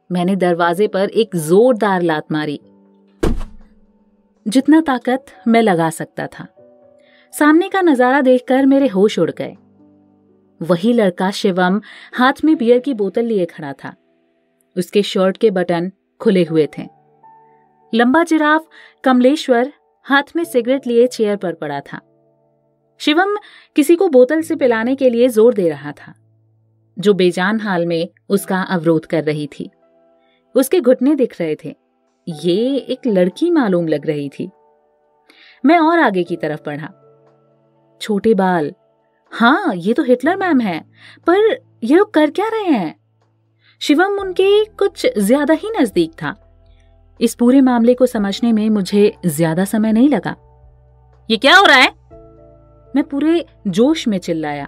मैंने दरवाजे पर एक जोरदार लात मारी, जितना ताकत मैं लगा सकता था। सामने का नजारा देखकर मेरे होश उड़ गए। वही लड़का शिवम हाथ में बियर की बोतल लिए खड़ा था। उसके शर्ट के बटन खुले हुए थे। लंबा जिराफ कमलेश्वर हाथ में सिगरेट लिए चेयर पर पड़ा था। शिवम किसी को बोतल से पिलाने के लिए जोर दे रहा था, जो बेजान हाल में उसका अवरोध कर रही थी। उसके घुटने दिख रहे थे। ये एक लड़की मालूम लग रही थी। मैं और आगे की तरफ बढ़ा। छोटे बाल, हाँ ये तो हिटलर मैम है, पर ये लोग कर क्या रहे हैं? शिवम उनके कुछ ज्यादा ही नजदीक था। इस पूरे मामले को समझने में मुझे ज्यादा समय नहीं लगा। ये क्या हो रहा है? मैं पूरे जोश में चिल्लाया।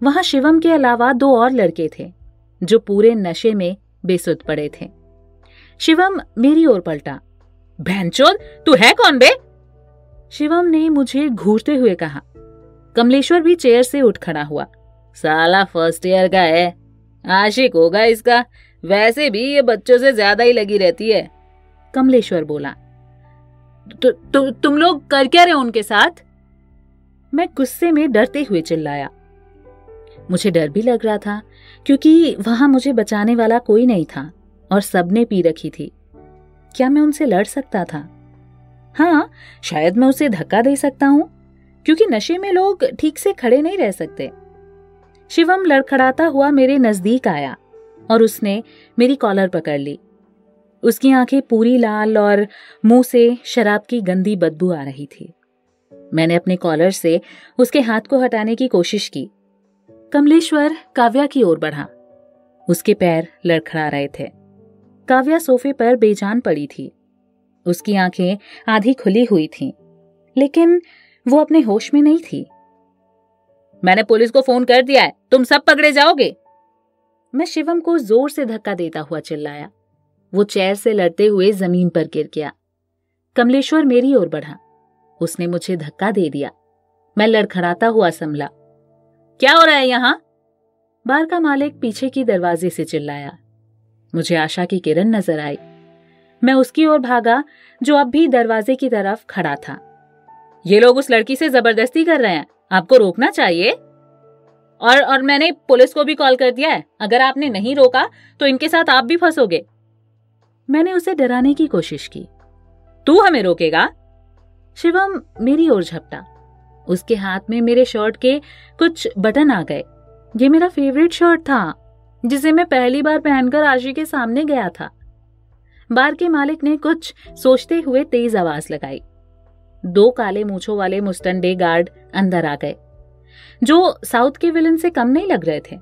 वहां शिवम के अलावा 2 और लड़के थे जो पूरे नशे में बेसुध पड़े थे। शिवम मेरी ओर पलटा। भैंचोद, तू है कौन बे? शिवम ने मुझे घूरते हुए कहा। कमलेश्वर भी चेयर से उठ खड़ा हुआ। साला फर्स्ट ईयर का है, आशिक होगा इसका, वैसे भी ये बच्चों से ज्यादा ही लगी रहती है। कमलेश्वर बोला। तुम लोग कर क्या रहे हो उनके साथ? मैं गुस्से में डरते हुए चिल्लाया। मुझे डर भी लग रहा था क्योंकि वहां मुझे बचाने वाला कोई नहीं था और सबने पी रखी थी। क्या मैं उनसे लड़ सकता था? हाँ, शायद मैं उसे धक्का दे सकता हूं, क्योंकि नशे में लोग ठीक से खड़े नहीं रह सकते। शिवम लड़खड़ाता हुआ मेरे नजदीक आया और उसने मेरी कॉलर पकड़ ली। उसकी आंखें पूरी लाल और मुंह से शराब की गंदी बदबू आ रही थी। मैंने अपने कॉलर से उसके हाथ को हटाने की कोशिश की। कमलेश्वर काव्या की ओर बढ़ा। उसके पैर लड़खड़ा रहे थे। काव्या सोफे पर बेजान पड़ी थी। उसकी आंखें आधी खुली हुई थीं, लेकिन वो अपने होश में नहीं थी। मैंने पुलिस को फोन कर दिया है, तुम सब पकड़े जाओगे। मैं शिवम को जोर से धक्का देता हुआ चिल्लाया। वो चेयर से लड़ते हुए जमीन पर गिर गया। कमलेश्वर मेरी ओर बढ़ा। उसने मुझे धक्का दे दिया। मैं लड़खड़ाता हुआ संभला। क्या हो रहा है यहां? बार का मालिक पीछे की दरवाजे से चिल्लाया। मुझे आशा की किरण नजर आई। मैं उसकी ओर भागा जो अब भी दरवाजे की तरफ खड़ा था। ये लोग उस लड़की से जबरदस्ती कर रहे हैं, आपको रोकना चाहिए। और मैंने पुलिस को भी कॉल कर दिया है, अगर आपने नहीं रोका तो इनके साथ आप भी फंसोगे। मैंने उसे डराने की कोशिश की। तू हमें रोकेगा? शिवम मेरी ओर झपटा। उसके हाथ में मेरे शर्ट के कुछ बटन आ गए। ये मेरा फेवरेट शर्ट था, जिसे मैं पहली बार पहनकर आशी के सामने गया था। बार के मालिक ने कुछ सोचते हुए तेज आवाज लगाई। 2 काले मूंछों वाले मुस्टंडे गार्ड अंदर आ गए, जो साउथ के विलन से कम नहीं लग रहे थे।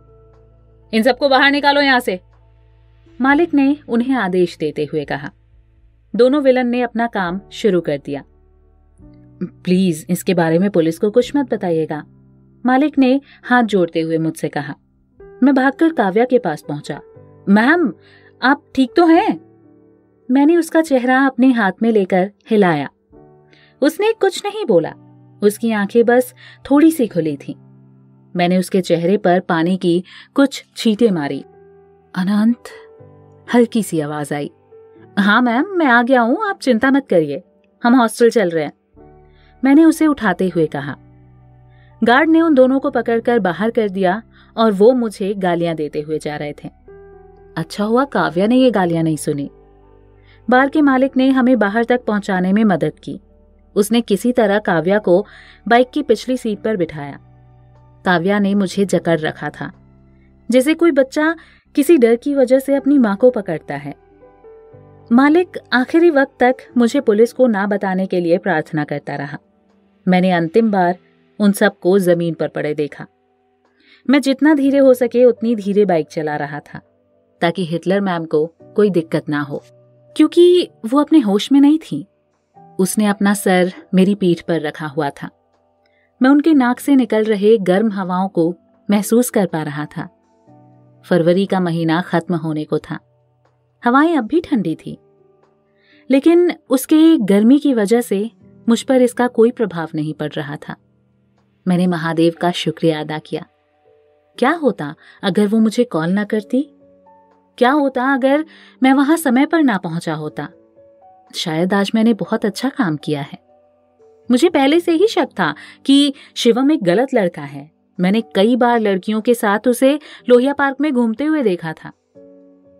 इन सबको बाहर निकालो यहां से, मालिक ने उन्हें आदेश देते हुए कहा। दोनों विलन ने अपना काम शुरू कर दिया। प्लीज इसके बारे में पुलिस को कुछ मत बताइएगा, मालिक ने हाथ जोड़ते हुए मुझसे कहा। मैं भागकर काव्या के पास पहुंचा। मैम, आप ठीक तो हैं? मैंने उसका चेहरा अपने हाथ में लेकर हिलाया। उसने कुछ नहीं बोला। उसकी आंखें बस थोड़ी सी खुली थीं। मैंने उसके चेहरे पर पानी की कुछ छींटे मारी। अनंत, हल्की सी आवाज आई। हाँ मैम, मैं आ गया हूं, आप चिंता मत करिए, हम हॉस्टल चल रहे हैं, मैंने उसे उठाते हुए कहा। गार्ड ने उन दोनों को पकड़कर बाहर कर दिया और वो मुझे गालियां देते हुए जा रहे थे। अच्छा हुआ काव्या ने ये गालियां नहीं सुनी। बार के मालिक ने हमें बाहर तक पहुंचाने में मदद की। उसने किसी तरह काव्या को बाइक की पिछली सीट पर बिठाया। काव्या ने मुझे जकड़ रखा था, जैसे कोई बच्चा किसी डर की वजह से अपनी मां को पकड़ता है। मालिक आखिरी वक्त तक मुझे पुलिस को ना बताने के लिए प्रार्थना करता रहा। मैंने अंतिम बार उन सबको जमीन पर पड़े देखा। मैं जितना धीरे हो सके उतनी धीरे बाइक चला रहा था, ताकि हिटलर मैम को कोई दिक्कत ना हो, क्योंकि वो अपने होश में नहीं थी। उसने अपना सर मेरी पीठ पर रखा हुआ था। मैं उनके नाक से निकल रहे गर्म हवाओं को महसूस कर पा रहा था। फरवरी का महीना खत्म होने को था। हवाएं अब भी ठंडी थी, लेकिन उसके गर्मी की वजह से मुझ पर इसका कोई प्रभाव नहीं पड़ रहा था। मैंने महादेव का शुक्रिया अदा किया। क्या होता अगर वो मुझे कॉल ना करती? क्या होता अगर मैं वहां समय पर ना पहुंचा होता? शायद आज मैंने बहुत अच्छा काम किया है। मुझे पहले से ही शक था कि शिवम एक गलत लड़का है। मैंने कई बार लड़कियों के साथ उसे लोहिया पार्क में घूमते हुए देखा था।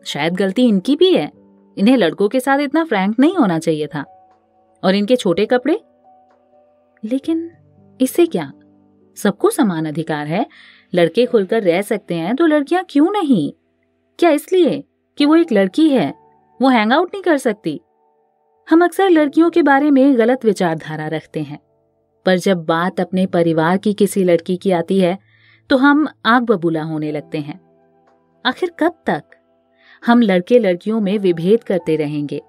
शायद गलती इनकी भी है। इन्हें लड़कों के साथ इतना फ्रैंक नहीं होना चाहिए था। और इनके छोटे कपड़े, लेकिन इससे क्या? सबको समान अधिकार है। लड़के खुलकर रह सकते हैं तो लड़कियां क्यों नहीं? क्या इसलिए कि वो एक लड़की है वो हैंग आउट नहीं कर सकती? हम अक्सर लड़कियों के बारे में गलत विचारधारा रखते हैं, पर जब बात अपने परिवार की किसी लड़की की आती है तो हम आग बबूला होने लगते हैं। आखिर कब तक हम लड़के लड़कियों में विभेद करते रहेंगे,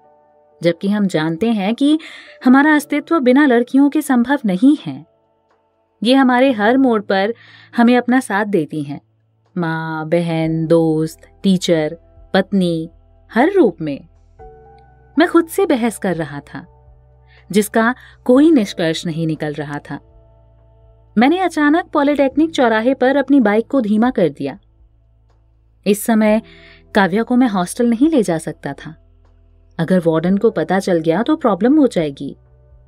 जबकि हम जानते हैं कि हमारा अस्तित्व बिना लड़कियों के संभव नहीं है। ये हमारे हर मोड़ पर हमें अपना साथ देती हैं, माँ, बहन, दोस्त, टीचर, पत्नी, हर रूप में। मैं खुद से बहस कर रहा था, जिसका कोई निष्कर्ष नहीं निकल रहा था। मैंने अचानक पॉलिटेक्निक चौराहे पर अपनी बाइक को धीमा कर दिया। इस समय काव्या को मैं हॉस्टल नहीं ले जा सकता था। अगर वार्डन को पता चल गया तो प्रॉब्लम हो जाएगी।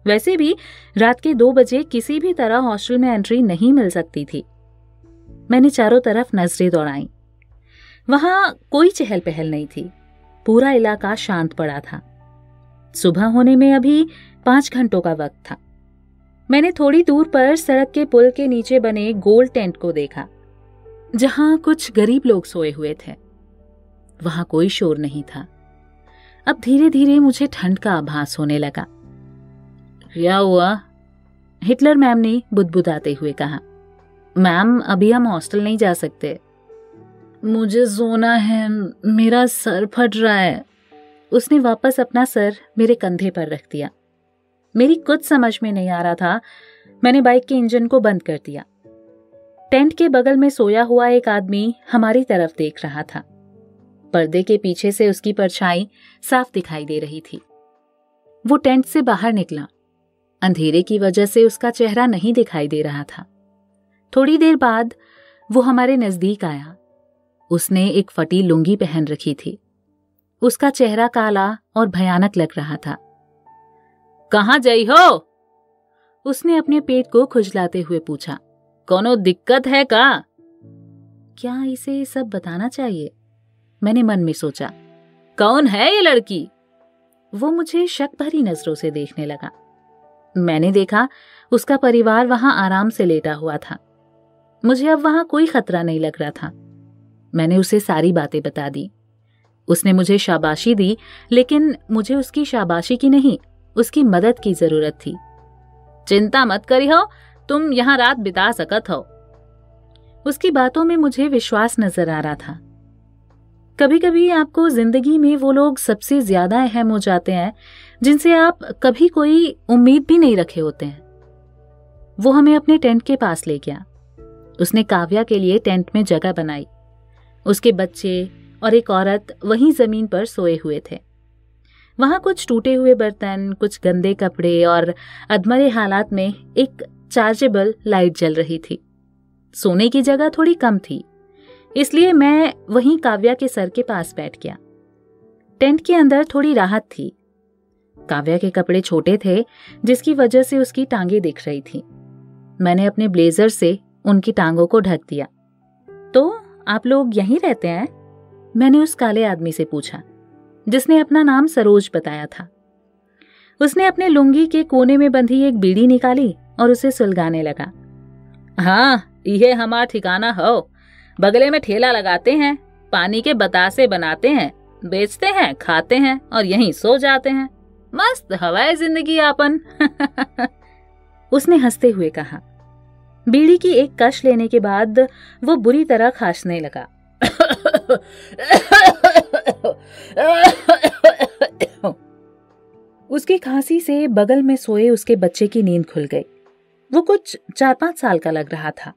वैसे भी रात के 2 बजे किसी भी तरह हॉस्टल में एंट्री नहीं मिल सकती थी। मैंने चारों तरफ नजरें दौड़ाईं। वहां कोई चहल पहल नहीं थी। पूरा इलाका शांत पड़ा था। सुबह होने में अभी 5 घंटों का वक्त था। मैंने थोड़ी दूर पर सड़क के पुल के नीचे बने गोल टेंट को देखा, जहां कुछ गरीब लोग सोए हुए थे। वहां कोई शोर नहीं था। अब धीरे धीरे मुझे ठंड का आभास होने लगा। क्या हुआ? हिटलर मैम ने बुदबुदाते हुए कहा। मैम, अभी हम हॉस्टल नहीं जा सकते। मुझे सोना है, मेरा सर फट रहा है। उसने वापस अपना सर मेरे कंधे पर रख दिया। मेरी कुछ समझ में नहीं आ रहा था। मैंने बाइक के इंजन को बंद कर दिया। टेंट के बगल में सोया हुआ एक आदमी हमारी तरफ देख रहा था। पर्दे के पीछे से उसकी परछाई साफ दिखाई दे रही थी। वो टेंट से बाहर निकला। अंधेरे की वजह से उसका चेहरा नहीं दिखाई दे रहा था। थोड़ी देर बाद वो हमारे नजदीक आया। उसने एक फटी लुंगी पहन रखी थी। उसका चेहरा काला और भयानक लग रहा था। कहाँ जाई हो? उसने अपने पेट को खुजलाते हुए पूछा। कोनो दिक्कत है का? क्या इसे सब बताना चाहिए? मैंने मन में सोचा। कौन है ये लड़की? वो मुझे शक भरी नजरों से देखने लगा। मैंने देखा उसका परिवार वहां आराम से लेटा हुआ था। मुझे अब वहां कोई खतरा नहीं लग रहा था। मैंने उसे सारी बातें बता दी। उसने मुझे शाबाशी दी, लेकिन मुझे उसकी शाबाशी की नहीं, उसकी मदद की जरूरत थी। चिंता मत करी हो, तुम यहाँ रात बिता सकत हो। उसकी बातों में मुझे विश्वास नजर आ रहा था। कभी कभी आपको जिंदगी में वो लोग सबसे ज्यादा अहम हो जाते हैं जिनसे आप कभी कोई उम्मीद भी नहीं रखे होते हैं। वो हमें अपने टेंट के पास ले गया। उसने काव्या के लिए टेंट में जगह बनाई। उसके बच्चे और एक औरत वहीं जमीन पर सोए हुए थे। वहां कुछ टूटे हुए बर्तन, कुछ गंदे कपड़े और अधमरे हालात में एक चार्जेबल लाइट जल रही थी। सोने की जगह थोड़ी कम थी, इसलिए मैं वहीं काव्या के सर के पास बैठ गया। टेंट के अंदर थोड़ी राहत थी। काव्या के कपड़े छोटे थे, जिसकी वजह से उसकी टांगें दिख रही थी। मैंने अपने ब्लेजर से उनकी टांगों को ढक दिया। तो आप लोग यहीं रहते हैं? मैंने उस काले आदमी से पूछा, जिसने अपना नाम सरोज बताया था। उसने अपने लुंगी के कोने में बंधी एक बीड़ी निकाली और उसे सुलगाने लगा। हाँ, यह हमारा ठिकाना हो। बगले में ठेला लगाते हैं, पानी के बतासे बनाते हैं, बेचते हैं, खाते हैं और यहीं सो जाते हैं। मस्त हवाए जिंदगी आपन। उसने हंसते हुए कहा। बीड़ी की एक कश लेने के बाद वो बुरी तरह खांसने लगा। उसकी खांसी से बगल में सोए उसके बच्चे की नींद खुल गई। वो कुछ 4-5 साल का लग रहा था।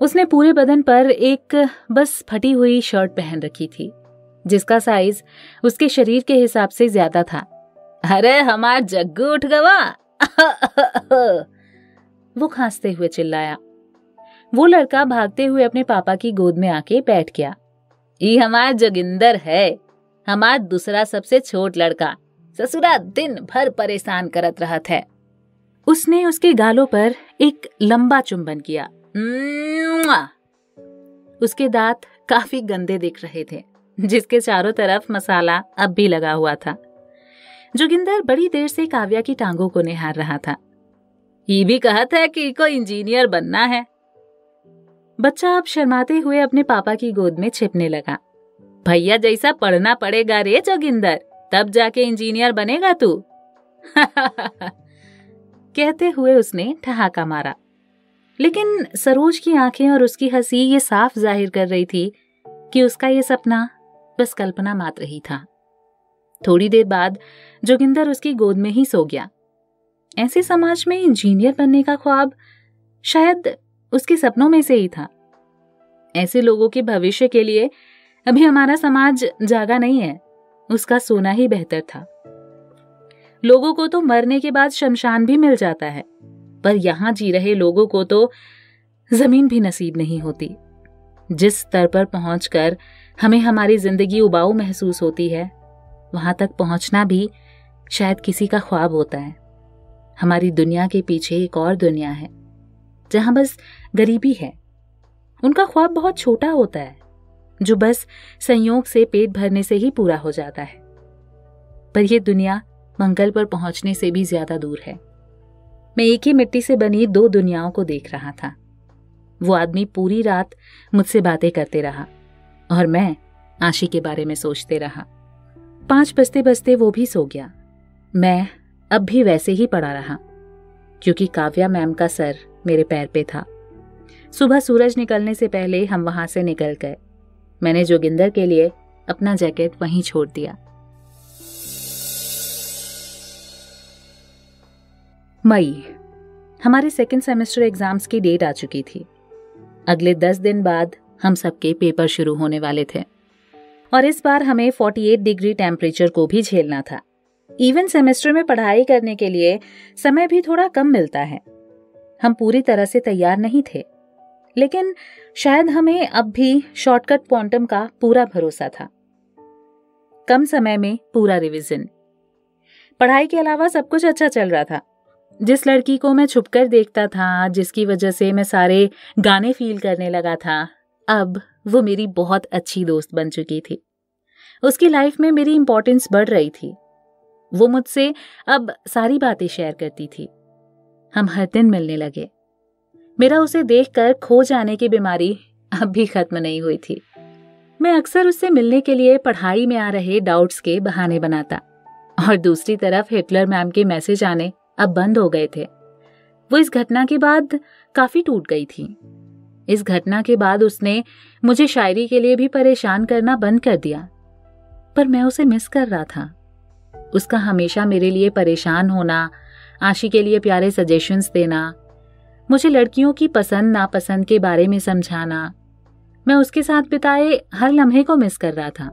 उसने पूरे बदन पर एक बस फटी हुई शर्ट पहन रखी थी, जिसका साइज उसके शरीर के हिसाब से ज्यादा था। अरे हमार जग्गू उठ गवा। वो खांसते हुए चिल्लाया। वो लड़का भागते हुए अपने पापा की गोद में आके बैठ गया। ये हमार जोगिंदर है, हमार दूसरा सबसे छोट लड़का। ससुरा दिन भर परेशान करत रहत है। उसने उसके गालों पर एक लंबा चुंबन किया। उसके दांत काफी गंदे दिख रहे थे, जिसके चारों तरफ मसाला अब भी लगा हुआ था। जोगिंदर बड़ी देर से काव्या की टांगों को निहार रहा था। ये भी कहत है कि को इंजीनियर बनना है। बच्चा अब शर्माते हुए अपने पापा की गोद में छिपने लगा। भैया जैसा पढ़ना पड़ेगा रे जोगिंदर, तब जाके इंजीनियर बनेगा तू। कहते हुए उसने ठहाका मारा। लेकिन सरोज की आंखें और उसकी हंसी ये साफ जाहिर कर रही थी कि उसका ये सपना बस कल्पना मात्र ही था। थोड़ी देर बाद जोगिंदर उसकी गोद में ही सो गया। ऐसे समाज में इंजीनियर बनने का ख्वाब शायद उसके सपनों में से ही था। ऐसे लोगों के भविष्य के लिए अभी हमारा समाज जागा नहीं है, उसका सोना ही बेहतर था। लोगों को तो मरने के बाद शमशान भी मिल जाता है, पर यहां जी रहे लोगों को तो जमीन भी नसीब नहीं होती। जिस स्तर पर पहुंचकर हमें हमारी जिंदगी उबाऊ महसूस होती है, वहां तक पहुंचना भी शायद किसी का ख्वाब होता है। हमारी दुनिया के पीछे एक और दुनिया है जहां बस गरीबी है। उनका ख्वाब बहुत छोटा होता है, जो बस संयोग से पेट भरने से ही पूरा हो जाता है। पर यह दुनिया मंगल पर पहुंचने से भी ज्यादा दूर है। मैं एक ही मिट्टी से बनी दो दुनियाओं को देख रहा था। वो आदमी पूरी रात मुझसे बातें करते रहा और मैं आशी के बारे में सोचते रहा। 5 बजते बजते वो भी सो गया। मैं अब भी वैसे ही पड़ा रहा, क्योंकि काव्या मैम का सर मेरे पैर पे था। सुबह सूरज निकलने से पहले हम वहां से निकल गए। मैंने जोगिंदर के लिए अपना जैकेट वहीं छोड़ दिया। मई, हमारे सेकेंड सेमेस्टर एग्जाम्स की डेट आ चुकी थी। अगले 10 दिन बाद हम सबके पेपर शुरू होने वाले थे और इस बार हमें 48 डिग्री टेम्परेचर को भी झेलना था। इवन सेमेस्टर में पढ़ाई करने के लिए समय भी थोड़ा कम मिलता है। हम पूरी तरह से तैयार नहीं थे, लेकिन शायद हमें अब भी शॉर्टकट क्वांटम का पूरा भरोसा था। कम समय में पूरा रिवीजन। पढ़ाई के अलावा सब कुछ अच्छा चल रहा था। जिस लड़की को मैं छुपकर देखता था, जिसकी वजह से मैं सारे गाने फील करने लगा था, अब वो मेरी बहुत अच्छी दोस्त बन चुकी थी। उसकी लाइफ में मेरी इंपॉर्टेंस बढ़ रही थी। वो मुझसे अब सारी बातें शेयर करती थी। हम हर दिन मिलने लगे। मेरा उसे देखकर खो जाने की बीमारी अब भी खत्म नहीं हुई थी। मैं अक्सर उससे मिलने के लिए पढ़ाई में आ रहे डाउट्स के बहाने बनाता और दूसरी तरफ हिटलर मैम के मैसेज आने अब बंद हो गए थे। वो इस घटना के बाद काफी टूट गई थी। इस घटना के बाद उसने मुझे शायरी के लिए भी परेशान करना बंद कर दिया, पर मैं उसे मिस कर रहा था। उसका हमेशा मेरे लिए परेशान होना, आशी के लिए प्यारे सजेशंस देना, मुझे लड़कियों की पसंद नापसंद के बारे में समझाना, मैं उसके साथ बिताए हर लम्हे को मिस कर रहा था।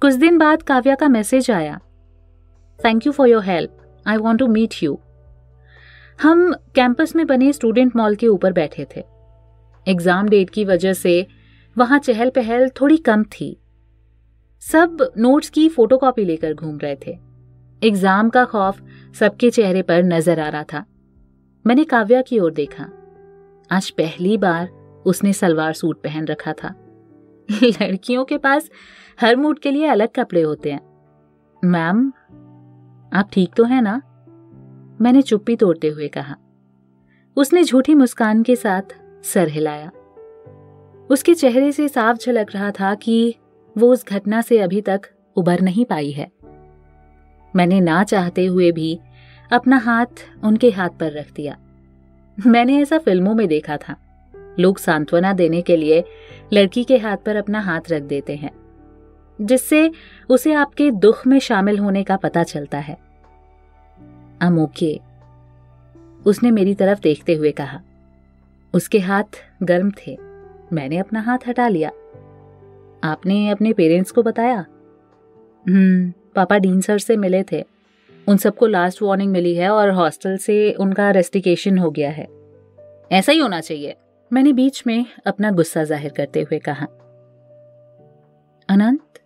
कुछ दिन बाद काव्या का मैसेज आया, thank you for your help, I want to meet you. हम कैंपस में बने स्टूडेंट मॉल के ऊपर बैठे थे। एग्जाम डेट की वजह से वहां चहल पहल थोड़ी कम थी। सब नोट्स की फोटोकॉपी लेकर घूम रहे थे। एग्जाम का खौफ सबके चेहरे पर नजर आ रहा था। मैंने काव्या की ओर देखा। आज पहली बार उसने सलवार सूट पहन रखा था। लड़कियों के पास हर मूड के लिए अलग कपड़े होते हैं। मैम, आप ठीक तो हैं ना? मैंने चुप्पी तोड़ते हुए कहा। उसने झूठी मुस्कान के साथ सर हिलाया। उसके चेहरे से साफ झलक रहा था कि वो उस घटना से अभी तक उबर नहीं पाई है। मैंने ना चाहते हुए भी अपना हाथ उनके हाथ पर रख दिया। मैंने ऐसा फिल्मों में देखा था। लोग सांत्वना देने के लिए लड़की के हाथ पर अपना हाथ रख देते हैं, जिससे उसे आपके दुख में शामिल होने का पता चलता है। I'm okay, उसने मेरी तरफ देखते हुए कहा। उसके हाथ गर्म थे। मैंने अपना हाथ हटा लिया। आपने अपने पेरेंट्स को बताया? पापा डीन सर से मिले थे। उन सबको लास्ट वार्निंग मिली है और हॉस्टल से उनका रेस्टिकेशन हो गया है। ऐसा ही होना चाहिए, मैंने बीच में अपना गुस्सा जाहिर करते हुए कहा। अनंत,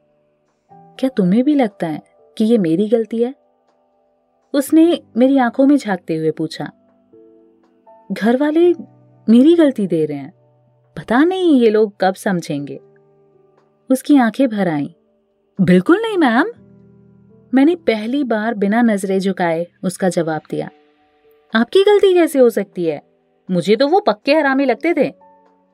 क्या तुम्हें भी लगता है कि ये मेरी गलती है? उसने मेरी आंखों में झांकते हुए पूछा। घर वाले मेरी गलती दे रहे हैं, पता नहीं ये लोग कब समझेंगे। उसकी आंखें भर आईं। बिल्कुल नहीं मैम, मैंने पहली बार बिना नजरें झुकाए उसका जवाब दिया। आपकी गलती कैसे हो सकती है? मुझे तो वो पक्के हरामी लगते थे।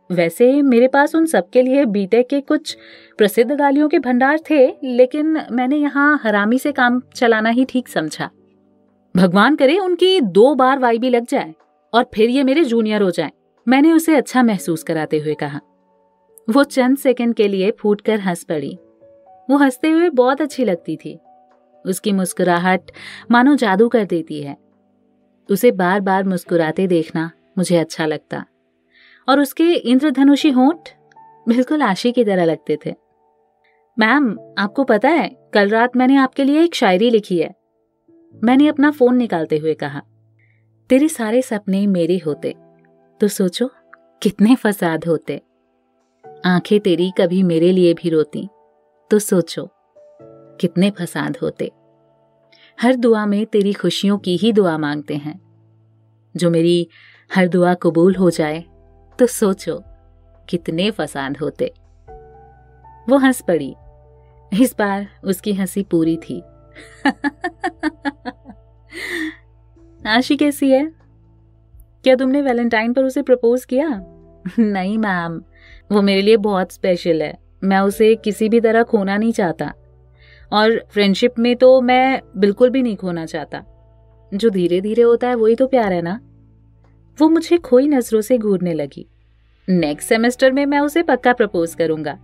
वैसे मेरे पास उन सबके लिए बीटेक के कुछ प्रसिद्ध गालियों के भंडार थे, लेकिन मैंने यहाँ हरामी से काम चलाना ही ठीक समझा। भगवान करे उनकी 2 बार वाई भी लग जाए। और फिर ये मेरे जूनियर हो जाएं, मैंने उसे अच्छा महसूस कराते हुए कहा। वो चंद सेकंड के लिए फूटकर हंस पड़ी। वो हंसते हुए बहुत अच्छी लगती थी। उसकी मुस्कुराहट मानो जादू कर देती है। उसे बार बार मुस्कुराते देखना मुझे अच्छा लगता, और उसके इंद्रधनुषी होंठ बिल्कुल आशी की तरह लगते थे। मैम, आपको पता है, कल रात मैंने आपके लिए एक शायरी लिखी है, मैंने अपना फोन निकालते हुए कहा। तेरे सारे सपने मेरे होते तो सोचो कितने फसाद होते। आंखें तेरी कभी मेरे लिए भी रोती तो सोचो कितने फसाद होते। हर दुआ में तेरी खुशियों की ही दुआ मांगते हैं। जो मेरी हर दुआ कबूल हो जाए तो सोचो कितने फसाद होते। वो हंस पड़ी। इस बार उसकी हंसी पूरी थी। आशी कैसी है? क्या तुमने वैलेंटाइन पर उसे प्रपोज किया? नहीं मैम, वो मेरे लिए बहुत स्पेशल है। मैं उसे किसी भी तरह खोना नहीं चाहता, और फ्रेंडशिप में तो मैं बिल्कुल भी नहीं खोना चाहता। जो धीरे धीरे होता है वही तो प्यार है ना। वो मुझे खोई नजरों से घूरने लगी। नेक्स्ट सेमेस्टर में मैं उसे पक्का प्रपोज करूंगा,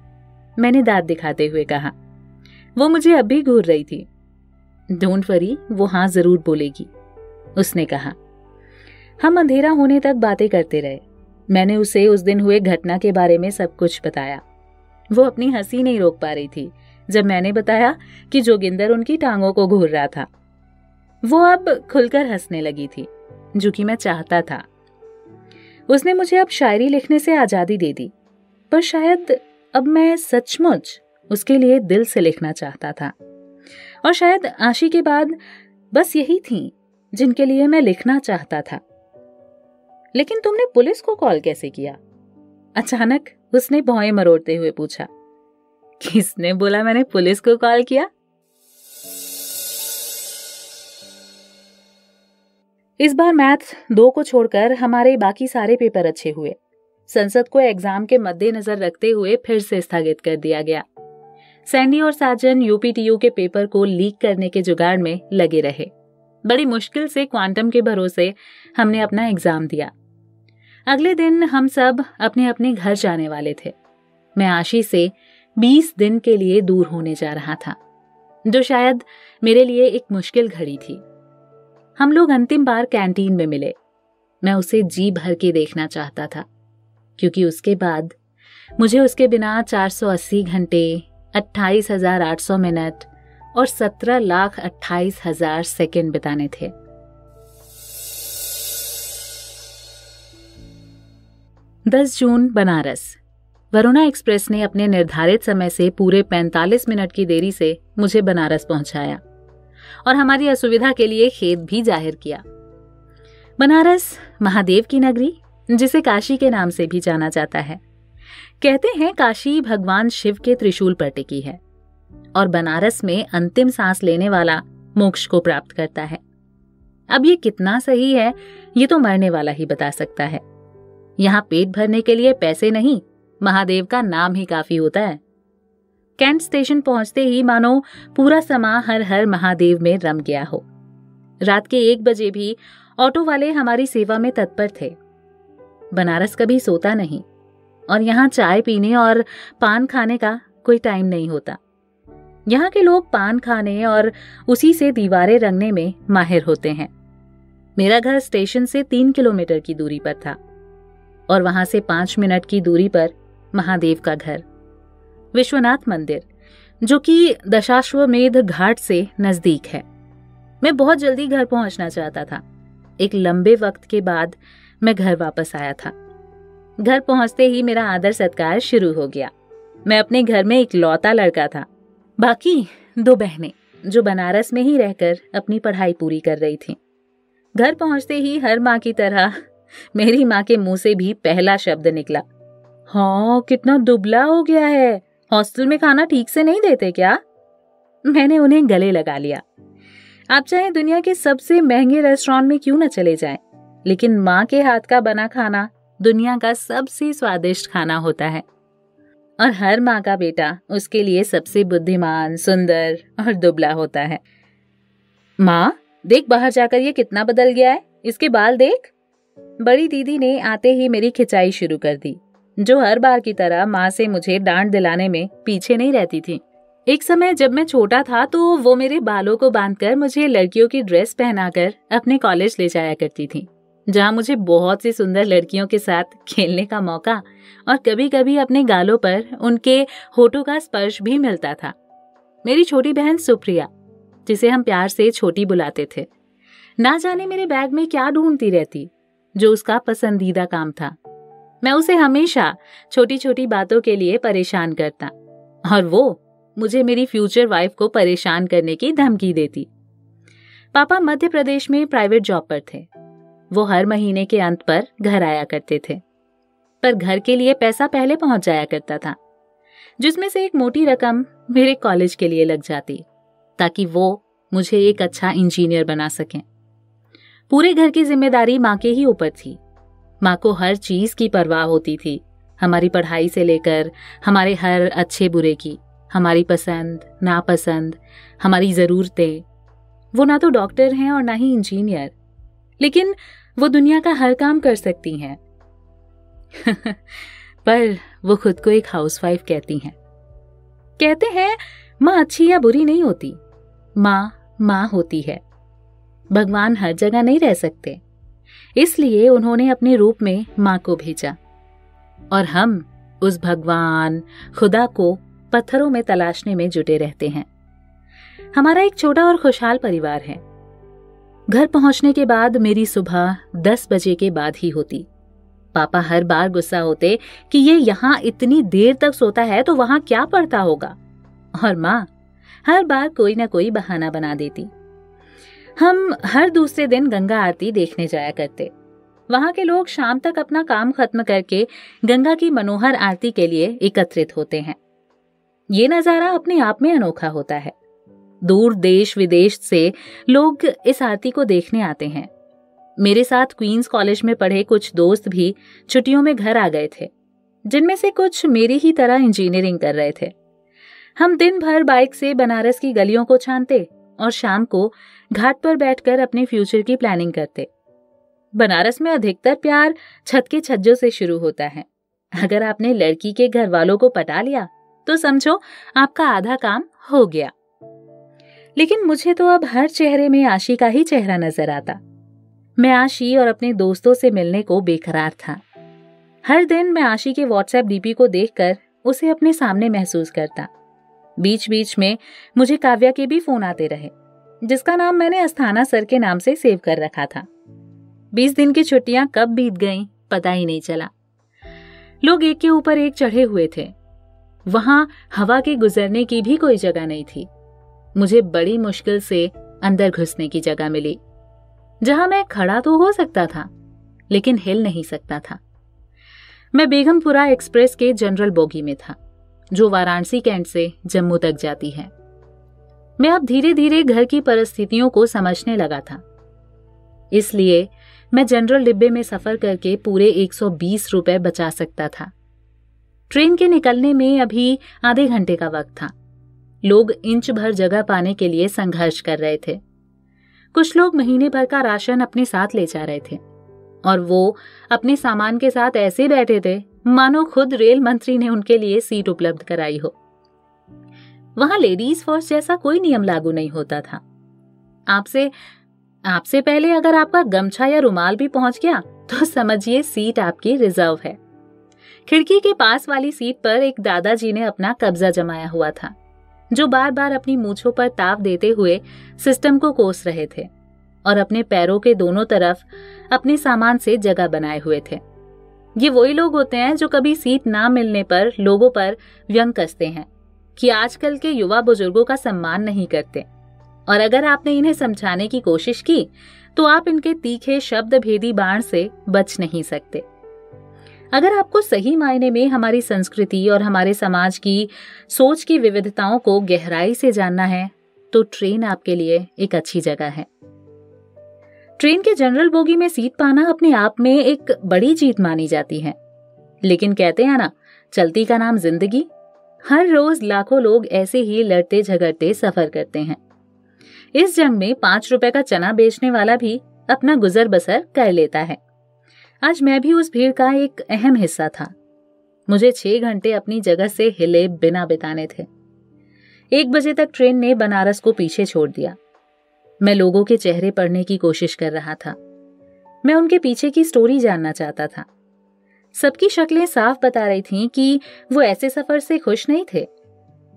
मैंने दांत दिखाते हुए कहा। वो मुझे अब भी घूर रही थी। डोंट वरी, वो हाँ जरूर बोलेगी, उसने कहा। हम अंधेरा होने तक बातें करते रहे। मैंने उसे उस दिन हुए घटना के बारे में सब कुछ बताया। वो अपनी हंसी नहीं रोक पा रही थी जब मैंने बताया कि जोगिंदर उनकी टांगों को घूर रहा था। वो अब खुलकर हंसने लगी थी, जो कि मैं चाहता था। उसने मुझे अब शायरी लिखने से आजादी दे दी, पर शायद अब मैं सचमुच उसके लिए दिल से लिखना चाहता था। और शायद आशी के बाद बस यही थी जिनके लिए मैं लिखना चाहता था। लेकिन तुमने पुलिस को कॉल कैसे किया? अचानक उसने भौएं मरोड़ते हुए पूछा। किसने बोला मैंने पुलिस को कॉल किया? इस बार मैथ 2 को छोड़कर हमारे बाकी सारे पेपर अच्छे हुए। संसद को एग्जाम के मद्देनजर रखते हुए फिर से स्थगित कर दिया गया। सैंडी और साजन यूपीटीयू के पेपर को लीक करने के जुगाड़ में लगे रहे। बड़ी मुश्किल से क्वांटम के भरोसे हमने अपना एग्जाम दिया। अगले दिन हम सब अपने अपने घर जाने वाले थे। मैं आशी से 20 दिन के लिए दूर होने जा रहा था, जो शायद मेरे लिए एक मुश्किल घड़ी थी। हम लोग अंतिम बार कैंटीन में मिले। मैं उसे जी भर के देखना चाहता था, क्योंकि उसके बाद मुझे उसके बिना 480 घंटे, 28,800 मिनट और 17,28,000 सेकंड बिताने थे। 10 जून, बनारस। वरुणा एक्सप्रेस ने अपने निर्धारित समय से पूरे 45 मिनट की देरी से मुझे बनारस पहुंचाया और हमारी असुविधा के लिए खेद भी जाहिर किया। बनारस महादेव की नगरी, जिसे काशी के नाम से भी जाना जाता है। कहते हैं काशी भगवान शिव के त्रिशूल पर टिकी है और बनारस में अंतिम सांस लेने वाला मोक्ष को प्राप्त करता है। अब ये कितना सही है, ये तो मरने वाला ही बता सकता है। यहाँ पेट भरने के लिए पैसे नहीं, महादेव का नाम ही काफी होता है। कैंट स्टेशन पहुंचते ही मानो पूरा समा हर हर महादेव में रम गया हो। रात के 1 बजे भी ऑटो वाले हमारी सेवा में तत्पर थे। बनारस कभी सोता नहीं, और यहाँ चाय पीने और पान खाने का कोई टाइम नहीं होता। यहाँ के लोग पान खाने और उसी से दीवारें रंगने में माहिर होते हैं। मेरा घर स्टेशन से 3 किलोमीटर की दूरी पर था और वहां से 5 मिनट की दूरी पर महादेव का घर, विश्वनाथ मंदिर, जो कि दशाश्वमेध घाट से नजदीक है। मैं बहुत जल्दी घर पहुंचना चाहता था। एक लंबे वक्त के बाद मैं घर वापस आया था। घर पहुंचते ही मेरा आदर सत्कार शुरू हो गया। मैं अपने घर में इकलौता लड़का था। बाकी 2 बहनें जो बनारस में ही रहकर अपनी पढ़ाई पूरी कर रही थीं। घर पहुंचते ही हर माँ की तरह मेरी माँ के मुंह से भी पहला शब्द निकला, हाँ कितना दुबला हो गया है, हॉस्टल में खाना ठीक से नहीं देते क्या? मैंने उन्हें गले लगा लिया। आप चाहे दुनिया के सबसे महंगे रेस्टोरेंट में क्यों न चले जाएं, लेकिन माँ के हाथ का बना खाना दुनिया का सबसे स्वादिष्ट खाना होता है। और हर माँ का बेटा उसके लिए सबसे बुद्धिमान, सुंदर और दुबला होता है। माँ देख, बाहर जाकर ये कितना बदल गया है, इसके बाल देख। बड़ी दीदी ने आते ही मेरी खिंचाई शुरू कर दी, जो हर बार की तरह माँ से मुझे डांट दिलाने में पीछे नहीं रहती थी। एक समय जब मैं छोटा था तो वो मेरे बालों को बांधकर मुझे लड़कियों की ड्रेस पहनाकर अपने कॉलेज ले जाया करती थी, जहाँ मुझे बहुत सी सुंदर लड़कियों के साथ खेलने का मौका और कभी कभी अपने गालों पर उनके होठों का स्पर्श भी मिलता था। मेरी छोटी बहन सुप्रिया, जिसे हम प्यार से छोटी बुलाते थे, ना जाने मेरे बैग में क्या ढूंढती रहती, जो उसका पसंदीदा काम था। मैं उसे हमेशा छोटी छोटी बातों के लिए परेशान करता और वो मुझे मेरी फ्यूचर वाइफ को परेशान करने की धमकी देती। पापा मध्य प्रदेश में प्राइवेट जॉब पर थे। वो हर महीने के अंत पर घर आया करते थे, पर घर के लिए पैसा पहले पहुंच जाया करता था, जिसमें से एक मोटी रकम मेरे कॉलेज के लिए लग जाती, ताकि वो मुझे एक अच्छा इंजीनियर बना सकें। पूरे घर की जिम्मेदारी माँ के ही ऊपर थी। माँ को हर चीज की परवाह होती थी, हमारी पढ़ाई से लेकर हमारे हर अच्छे बुरे की, हमारी पसंद नापसंद, हमारी ज़रूरतें। वो ना तो डॉक्टर हैं और ना ही इंजीनियर, लेकिन वो दुनिया का हर काम कर सकती हैं। पर वो खुद को एक हाउसवाइफ कहती हैं। कहते हैं माँ अच्छी या बुरी नहीं होती, माँ माँ होती है। भगवान हर जगह नहीं रह सकते, इसलिए उन्होंने अपने रूप में माँ को भेजा और हम उस भगवान खुदा को पत्थरों में तलाशने में जुटे रहते हैं। हमारा एक छोटा और खुशहाल परिवार है। घर पहुंचने के बाद मेरी सुबह 10 बजे के बाद ही होती। पापा हर बार गुस्सा होते कि ये यहाँ इतनी देर तक सोता है तो वहां क्या पढ़ता होगा, और माँ हर बार कोई ना कोई बहाना बना देती। हम हर दूसरे दिन गंगा आरती देखने जाया करते। वहां के लोग शाम तक अपना काम खत्म करके गंगा की मनोहर आरती के लिए एकत्रित होते हैं। ये नजारा अपने आप में अनोखा होता है। दूर देश विदेश से लोग इस आरती को देखने आते हैं। मेरे साथ क्वींस कॉलेज में पढ़े कुछ दोस्त भी छुट्टियों में घर आ गए थे, जिनमें से कुछ मेरी ही तरह इंजीनियरिंग कर रहे थे। हम दिन भर बाइक से बनारस की गलियों को छानते और शाम को घाट पर बैठकर अपने फ्यूचर की प्लानिंग करते। बनारस में अधिकतर प्यार छत के छज्जों से शुरू होता है। अगर आपने लड़की के घर वालों को पटा लिया तो समझो आपका आधा काम हो गया। लेकिन मुझे तो अब हर चेहरे में आशी का ही चेहरा नजर आता। मैं आशी और अपने दोस्तों से मिलने को बेकरार था। हर दिन मैं आशी के व्हाट्सएप डीपी को देखकर उसे अपने सामने महसूस करता। बीच बीच में मुझे काव्या के भी फोन आते रहे, जिसका नाम मैंने अस्थाना सर के नाम से सेव कर रखा था। 20 दिन की छुट्टियां कब बीत गईं पता ही नहीं चला। लोग एक के ऊपर एक चढ़े हुए थे। वहां हवा के गुजरने की भी कोई जगह नहीं थी। मुझे बड़ी मुश्किल से अंदर घुसने की जगह मिली, जहां मैं खड़ा तो हो सकता था लेकिन हिल नहीं सकता था। मैं बेगमपुरा एक्सप्रेस के जनरल बोगी में था, जो वाराणसी कैंट से जम्मू तक जाती है। मैं अब धीरे धीरे घर की परिस्थितियों को समझने लगा था, इसलिए मैं जनरल डिब्बे में सफर करके पूरे 120 रुपए बचा सकता था। ट्रेन के निकलने में अभी आधे घंटे का वक्त था। लोग इंच भर जगह पाने के लिए संघर्ष कर रहे थे। कुछ लोग महीने भर का राशन अपने साथ ले जा रहे थे और वो अपने सामान के साथ ऐसे बैठे थे मानो खुद रेल मंत्री ने उनके लिए सीट उपलब्ध कराई हो। वहां लेडीज फर्स्ट जैसा कोई नियम लागू नहीं होता था। आपसे पहले अगर आपका गमछा या रुमाल भी पहुंच गया तो समझिए सीट आपकी रिजर्व है। खिड़की के पास वाली सीट पर एक दादाजी ने अपना कब्जा जमाया हुआ था, जो बार बार अपनी मूंछों पर ताव देते हुए सिस्टम को कोस रहे थे और अपने पैरों के दोनों तरफ अपने सामान से जगह बनाए हुए थे। ये वही लोग होते हैं जो कभी सीट ना मिलने पर लोगों पर व्यंग कसते हैं कि आजकल के युवा बुजुर्गों का सम्मान नहीं करते, और अगर आपने इन्हें समझाने की कोशिश की तो आप इनके तीखे शब्द भेदी बाण से बच नहीं सकते। अगर आपको सही मायने में हमारी संस्कृति और हमारे समाज की सोच की विविधताओं को गहराई से जानना है तो ट्रेन आपके लिए एक अच्छी जगह है। ट्रेन के जनरल बोगी में सीट पाना अपने आप में एक बड़ी जीत मानी जाती है, लेकिन कहते हैं ना, चलती का नाम जिंदगी। हर रोज लाखों लोग ऐसे ही लड़ते झगड़ते सफर करते हैं। इस जंग में 5 रुपए का चना बेचने वाला भी अपना गुजर बसर कर लेता है। आज मैं भी उस भीड़ का एक अहम हिस्सा था। मुझे 6 घंटे अपनी जगह से हिले बिना बिताने थे। 1 बजे तक ट्रेन ने बनारस को पीछे छोड़ दिया। मैं लोगों के चेहरे पढ़ने की कोशिश कर रहा था। मैं उनके पीछे की स्टोरी जानना चाहता था। सबकी शक्लें साफ बता रही थीं कि वो ऐसे सफर से खुश नहीं थे,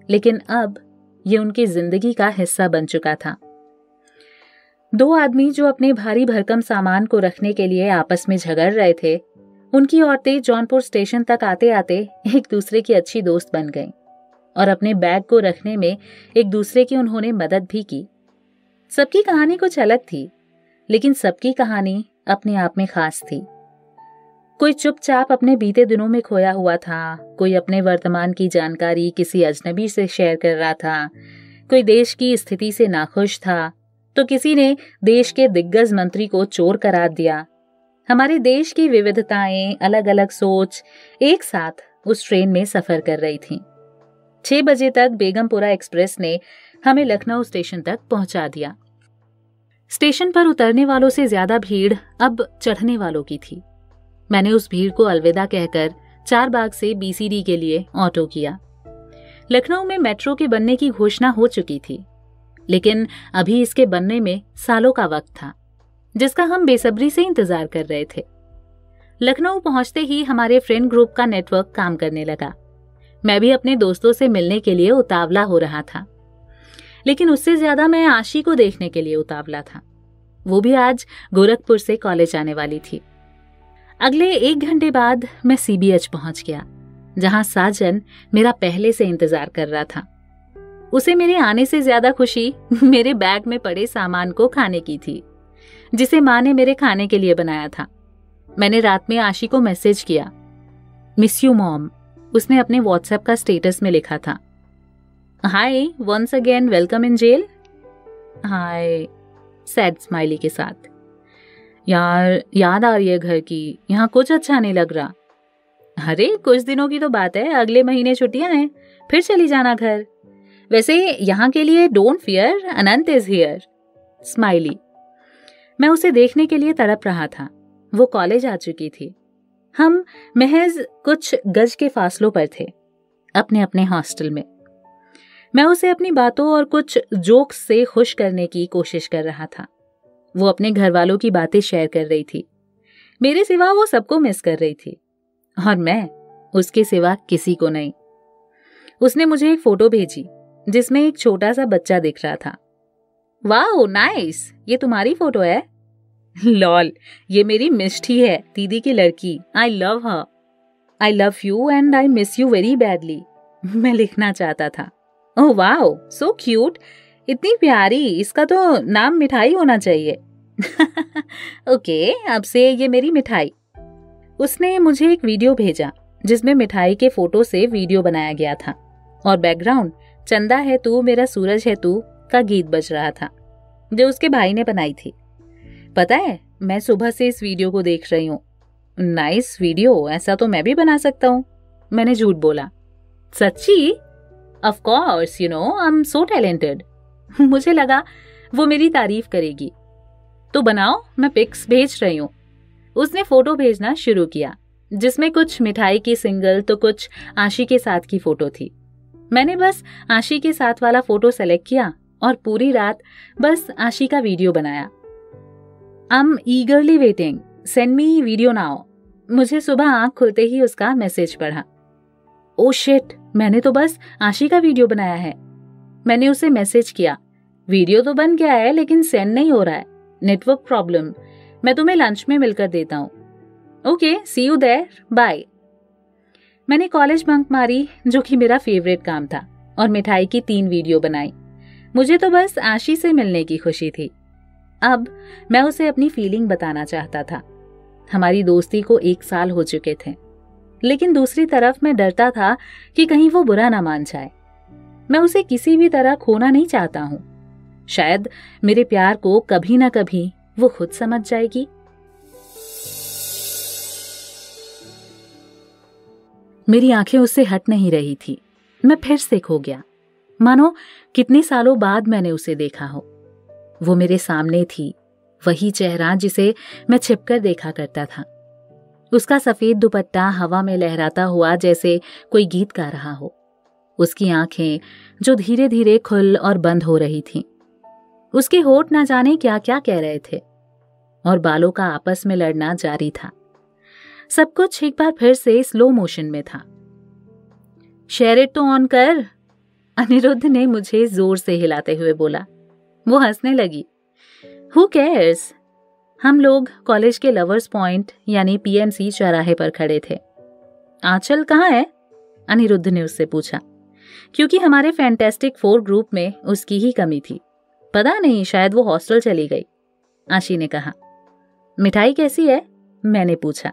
लेकिन अब ये उनकी जिंदगी का हिस्सा बन चुका था। 2 आदमी जो अपने भारी भरकम सामान को रखने के लिए आपस में झगड़ रहे थे, उनकी औरतें जौनपुर स्टेशन तक आते आते एक दूसरे की अच्छी दोस्त बन गईं और अपने बैग को रखने में एक दूसरे की उन्होंने मदद भी की। सबकी कहानी कुछ अलग थी, लेकिन सबकी कहानी अपने आप में खास थी। कोई चुपचाप अपने बीते दिनों में खोया हुआ था, कोई अपने वर्तमान की जानकारी किसी अजनबी से शेयर कर रहा था, कोई देश की स्थिति से नाखुश था, तो किसी ने देश के दिग्गज मंत्री को चोर करार दिया। हमारे देश की विविधताएं, अलग अलग सोच एक साथ उस ट्रेन में सफर कर रही थीं। 6 बजे तक बेगमपुरा एक्सप्रेस ने हमें लखनऊ स्टेशन तक पहुंचा दिया। स्टेशन पर उतरने वालों से ज्यादा भीड़ अब चढ़ने वालों की थी। मैंने उस भीड़ को अलविदा कहकर चारबाग से BCD के लिए ऑटो किया। लखनऊ में मेट्रो के बनने की घोषणा हो चुकी थी, लेकिन अभी इसके बनने में सालों का वक्त था, जिसका हम बेसब्री से इंतजार कर रहे थे। लखनऊ पहुंचते ही हमारे फ्रेंड ग्रुप का नेटवर्क काम करने लगा। मैं भी अपने दोस्तों से मिलने के लिए उतावला हो रहा था, लेकिन उससे ज्यादा मैं आशी को देखने के लिए उतावला था। वो भी आज गोरखपुर से कॉलेज आने वाली थी। अगले 1 घंटे बाद मैं CBH पहुंच गया, जहां साजन मेरा पहले से इंतजार कर रहा था। उसे मेरे आने से ज्यादा खुशी मेरे बैग में पड़े सामान को खाने की थी, जिसे माँ ने मेरे खाने के लिए बनाया था। मैंने रात में आशी को मैसेज किया, मिस यू मॉम। उसने अपने WhatsApp का स्टेटस में लिखा था, hi once again welcome in jail. Hi, sad smiley के साथ। यार याद आ रही है घर की, यहाँ कुछ अच्छा नहीं लग रहा। अरे कुछ दिनों की तो बात है, अगले महीने छुट्टियां हैं, फिर चली जाना घर। वैसे यहाँ के लिए don't fear, Anant is here. Smiley. मैं उसे देखने के लिए तड़प रहा था। वो कॉलेज आ चुकी थी। हम महज कुछ गज के फासलों पर थे, अपने अपने हॉस्टल में। मैं उसे अपनी बातों और कुछ जोक्स से खुश करने की कोशिश कर रहा था। वो अपने घर वालों की बातें शेयर कर रही थी। मेरे सिवा वो सबको मिस कर रही थी, और मैं उसके सिवा किसी को नहीं। उसने मुझे एक फोटो भेजी जिसमें एक छोटा सा बच्चा दिख रहा था। वाओ नाइस, ये तुम्हारी फोटो है? लॉल, ये मेरी मिष्टी है, दीदी की लड़की। I love her. I love you and I miss you very badly. मैं लिखना चाहता था। ओह वाओ, सो क्यूट, इतनी प्यारी, इसका तो नाम मिठाई होना चाहिए। ओके, अब से ये मेरी मिठाई। उसने मुझे एक वीडियो भेजा जिसमें मिठाई के फोटो से वीडियो बनाया गया था और बैकग्राउंड चंदा है तू मेरा सूरज है तू का गीत बज रहा था, जो उसके भाई ने बनाई थी। पता है, मैं सुबह से इस वीडियो को देख रही हूँ। नाइस वीडियो, ऐसा तो मैं भी बना सकता हूँ। मैंने झूठ बोला। सच्ची? Of course, you know I am so talented. मुझे लगा वो मेरी तारीफ करेगी। तो बनाओ, मैं पिक्स भेज रही हूँ। उसने फोटो भेजना शुरू किया, जिसमें कुछ मिठाई की सिंगल तो कुछ आशी के साथ की फोटो थी। मैंने बस आशी के साथ वाला फोटो सेलेक्ट किया और पूरी रात बस आशी का वीडियो बनाया। I am ईगरली waiting, send me video now. मुझे सुबह आंख खुलते ही उसका मैसेज पढ़ा। ओ शिट, मैंने तो बस आशी का वीडियो बनाया है। मैंने उसे मैसेज किया, वीडियो तो बन गया है लेकिन सेंड नहीं हो रहा है, नेटवर्क प्रॉब्लम। मैं तुम्हें लंच में मिलकर देता हूँ। Okay, see you there, bye. मैंने कॉलेज बंक मारी, जो कि मेरा फेवरेट काम था, और मिठाई की 3 वीडियो बनाई। मुझे तो बस आशी से मिलने की खुशी थी। अब मैं उसे अपनी फीलिंग बताना चाहता था। हमारी दोस्ती को 1 साल हो चुके थे, लेकिन दूसरी तरफ मैं डरता था कि कहीं वो बुरा ना मान जाए। मैं उसे किसी भी तरह खोना नहीं चाहता हूँ। शायद मेरे प्यार को कभी ना कभी वो खुद समझ जाएगी। मेरी आंखें उससे हट नहीं रही थी। मैं फिर से खो गया, मानो कितने सालों बाद मैंने उसे देखा हो। वो मेरे सामने थी, वही चेहरा जिसे मैं छिपकर देखा करता था। उसका सफेद दुपट्टा हवा में लहराता हुआ जैसे कोई गीत गा रहा हो। उसकी आंखें जो धीरे धीरे खुल और बंद हो रही थीं। उसके होठ ना जाने क्या क्या कह रहे थे और बालों का आपस में लड़ना जारी था। सब कुछ एक बार फिर से स्लो मोशन में था। शेयर इट तो ऑन कर, अनिरुद्ध ने मुझे जोर से हिलाते हुए बोला। वो हंसने लगी। Who cares? हम लोग कॉलेज के लवर्स पॉइंट यानी पीएमसी चौराहे पर खड़े थे। आंचल कहाँ है? अनिरुद्ध ने उससे पूछा, क्योंकि हमारे फैंटास्टिक 4 ग्रुप में उसकी ही कमी थी। पता नहीं, शायद वो हॉस्टल चली गई, आशी ने कहा। मिठाई कैसी है? मैंने पूछा।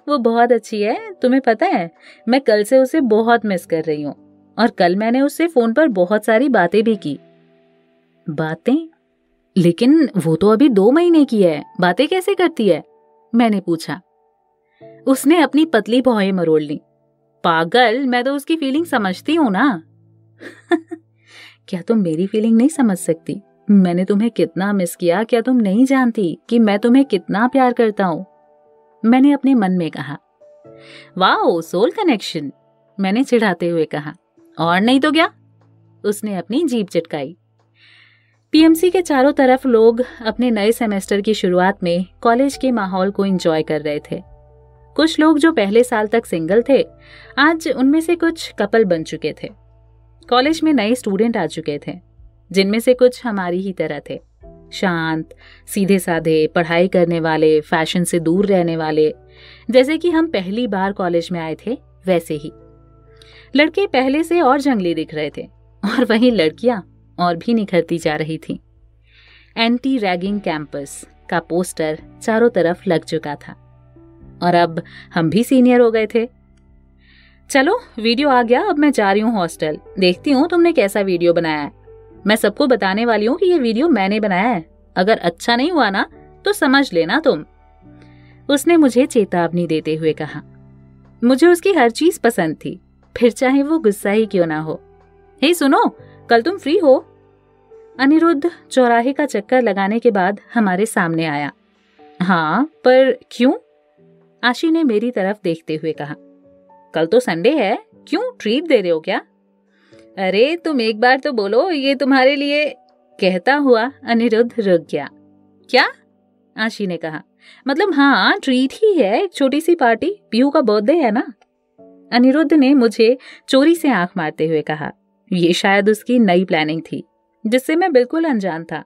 वो बहुत अच्छी है। तुम्हें पता है, मैं कल से उसे बहुत मिस कर रही हूँ और कल मैंने उससे फोन पर बहुत सारी बातें भी की। बातें? लेकिन वो तो अभी 2 महीने की है, बातें कैसे करती है? मैंने पूछा। उसने अपनी पतली भौहें मरोड़ ली। पागल, मैं तो उसकी फीलिंग समझती हूं ना। क्या तुम मेरी फीलिंग नहीं समझ सकती? मैंने तुम्हें कितना मिस किया, क्या तुम नहीं जानती कि मैं तुम्हें कितना प्यार करता हूं? मैंने अपने मन में कहा। वाओ, सोल कनेक्शन, मैंने चिढ़ाते हुए कहा। और नहीं तो क्या? उसने अपनी जीभ चटकाई। पीएमसी के चारों तरफ लोग अपने नए सेमेस्टर की शुरुआत में कॉलेज के माहौल को एंजॉय कर रहे थे। कुछ लोग जो पहले साल तक सिंगल थे, आज उनमें से कुछ कपल बन चुके थे। कॉलेज में नए स्टूडेंट आ चुके थे, जिनमें से कुछ हमारी ही तरह थे, शांत, सीधे साधे, पढ़ाई करने वाले, फैशन से दूर रहने वाले। जैसे कि हम पहली बार कॉलेज में आए थे वैसे ही। लड़के पहले से और जंगली दिख रहे थे और वहीं लड़कियां और भी निखरती जा रही थी। एंटी रैगिंग कैंपस का पोस्टर चारों तरफ लग चुका था और अब हम भी सीनियर हो गए थे। चलो, वीडियो आ गया, अब मैं जा रही हूँ हॉस्टल। देखती हूँ तुमने कैसा वीडियो बनाया है। मैं सबको बताने वाली हूँ कि ये वीडियो मैंने बनाया है। अगर अच्छा नहीं हुआ ना तो समझ लेना तुम, उसने मुझे चेतावनी देते हुए कहा। मुझे उसकी हर चीज पसंद थी, फिर चाहे वो गुस्सा ही क्यों ना हो। हे सुनो, कल तुम फ्री हो? अनिरुद्ध चौराहे का चक्कर लगाने के बाद हमारे सामने आया। हाँ, पर क्यों? आशी ने मेरी तरफ देखते हुए कहा। कल तो संडे है, क्यों ट्रीट दे रहे हो क्या? अरे तुम एक बार तो बोलो, ये तुम्हारे लिए। कहता हुआ अनिरुद्ध रुक गया। क्या? आशी ने कहा। मतलब हाँ, ट्रीट ही है, एक छोटी सी पार्टी, पीहू का बर्थडे है ना। अनिरुद्ध ने मुझे चोरी से आंख मारते हुए कहा। ये शायद उसकी नई प्लानिंग थी जिससे मैं बिल्कुल अनजान था।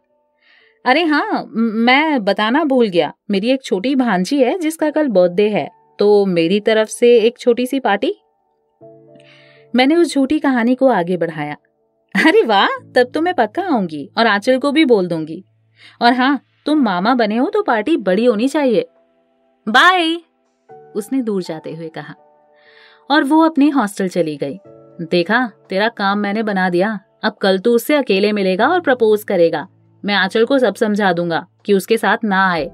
अरे हाँ, मैं बताना भूल गया, मेरी एक छोटी भांजी है जिसका कल बर्थडे है, तो मेरी तरफ से एक छोटी सी पार्टी। मैंने उस झूठी कहानी को आगे बढ़ाया। अरे वाह, तब तो मैं पक्का आऊंगी और आंचल को भी बोल दूंगी। और हाँ, तुम मामा बने हो तो पार्टी बड़ी होनी चाहिए। बाय, उसने दूर जाते हुए कहा और वो अपने हॉस्टल चली गई। देखा, तेरा काम मैंने बना दिया। अब कल तू उससे अकेले मिलेगा और प्रपोज करेगा। मैं आंचल को सब समझा दूंगा कि उसके साथ ना आए।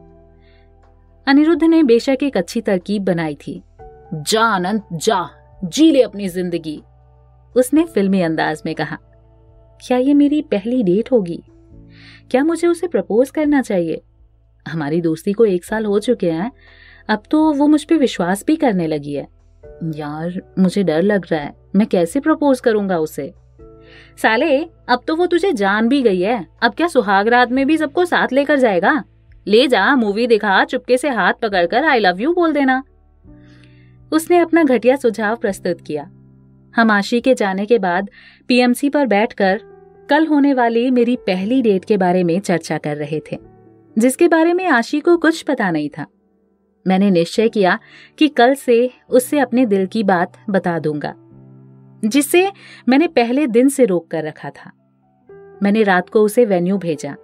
अनिरुद्ध ने बेशक एक अच्छी तरकीब बनाई थी। जा अनंत जा, जी ले अपनी जिंदगी, उसने फिल्मी अंदाज में कहा। क्या ये मेरी पहली डेट होगी? क्या मुझे उसे प्रपोज करना चाहिए? हमारी दोस्ती को 1 साल हो चुके हैं, अब तो वो मुझ पे विश्वास भी करने लगी है। यार, मुझे डर लग रहा है, मैं कैसे प्रपोज करूंगा उसे? साले, अब तो वो तुझे जान भी गई है, अब क्या सुहाग रात में भी सबको साथ लेकर जाएगा? ले जा, मूवी दिखा, चुपके से हाथ पकड़कर आई लव यू बोल देना। उसने अपना घटिया सुझाव प्रस्तुत किया। हम आशी के जाने के बाद पीएमसी पर बैठकर कल होने वाली मेरी पहली डेट के बारे में चर्चा कर रहे थे, जिसके बारे में आशी को कुछ पता नहीं था। मैंने निश्चय किया कि कल से उससे अपने दिल की बात बता दूंगा, जिसे मैंने पहले दिन से रोक कर रखा था। मैंने रात को उसे वेन्यू भेजा।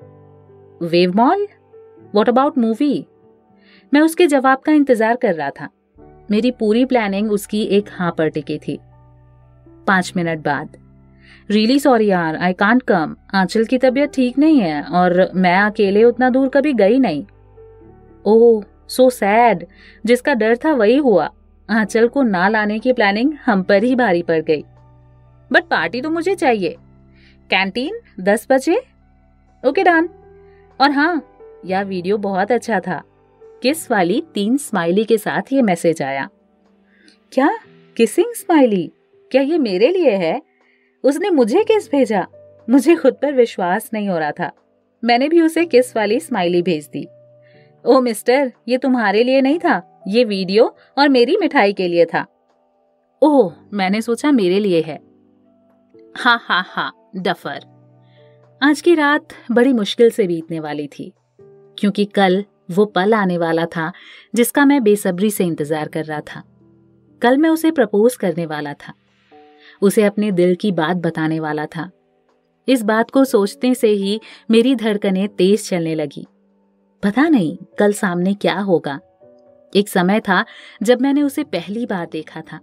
Wave mall? What about movie? मैं उसके जवाब का इंतजार कर रहा था। मेरी पूरी प्लानिंग उसकी एक हाँ पर टिकी थी। 5 मिनट बाद, रियली सॉरी यार, आई कांट कम। आंचल की तबीयत ठीक नहीं है और मैं अकेले उतना दूर कभी गई नहीं। ओह, सो सैड। जिसका डर था वही हुआ। आंचल को ना लाने की प्लानिंग हम पर ही भारी पड़ गई। बट पार्टी तो मुझे चाहिए। कैंटीन 10 बजे? Okay done. और हाँ, यह वीडियो बहुत अच्छा था। किस वाली 3 स्माइली के साथ ये मैसेज आया। क्या किसिंग स्माइली? क्या ये मेरे लिए है? उसने मुझे किस भेजा? मुझे खुद पर विश्वास नहीं हो रहा था। मैंने भी उसे किस वाली स्माइली भेज दी। ओ मिस्टर, ये तुम्हारे लिए नहीं था, ये वीडियो और मेरी मिठाई के लिए था। ओह, मैंने सोचा मेरे लिए है। हा हा हा, डफर। आज की रात बड़ी मुश्किल से बीतने वाली थी, क्योंकि कल वो पल आने वाला था जिसका मैं बेसब्री से इंतजार कर रहा था। कल मैं उसे प्रपोज करने वाला था, उसे अपने दिल की बात बताने वाला था। इस बात को सोचते से ही मेरी धड़कनें तेज चलने लगी। पता नहीं कल सामने क्या होगा। एक समय था जब मैंने उसे पहली बार देखा था।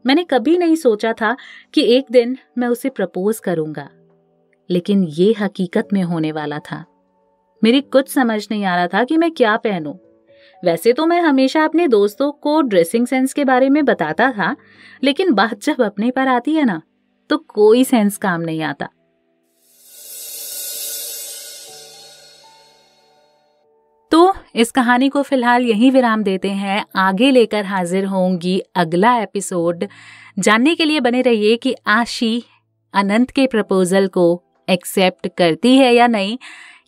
मैंने कभी नहीं सोचा था कि एक दिन मैं उसे प्रपोज करूंगा, लेकिन ये हकीकत में होने वाला था। मेरी कुछ समझ नहीं आ रहा था कि मैं क्या पहनूं। वैसे तो मैं हमेशा अपने दोस्तों को ड्रेसिंग सेंस के बारे में बताता था, लेकिन बात जब अपने पर आती है ना, तो कोई सेंस काम नहीं आता। तो इस कहानी को फिलहाल यहीं विराम देते हैं। आगे लेकर हाजिर होंगी अगला एपिसोड। जानने के लिए बने रहिए कि आशी अनंत के प्रपोजल को एक्सेप्ट करती है या नहीं।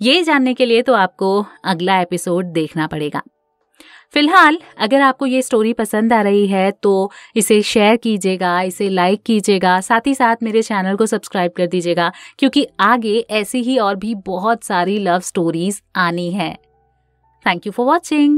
ये जानने के लिए तो आपको अगला एपिसोड देखना पड़ेगा। फिलहाल अगर आपको ये स्टोरी पसंद आ रही है तो इसे शेयर कीजिएगा, इसे लाइक कीजिएगा, साथ ही साथ मेरे चैनल को सब्सक्राइब कर दीजिएगा, क्योंकि आगे ऐसी ही और भी बहुत सारी लव स्टोरीज आनी है। Thank you for watching.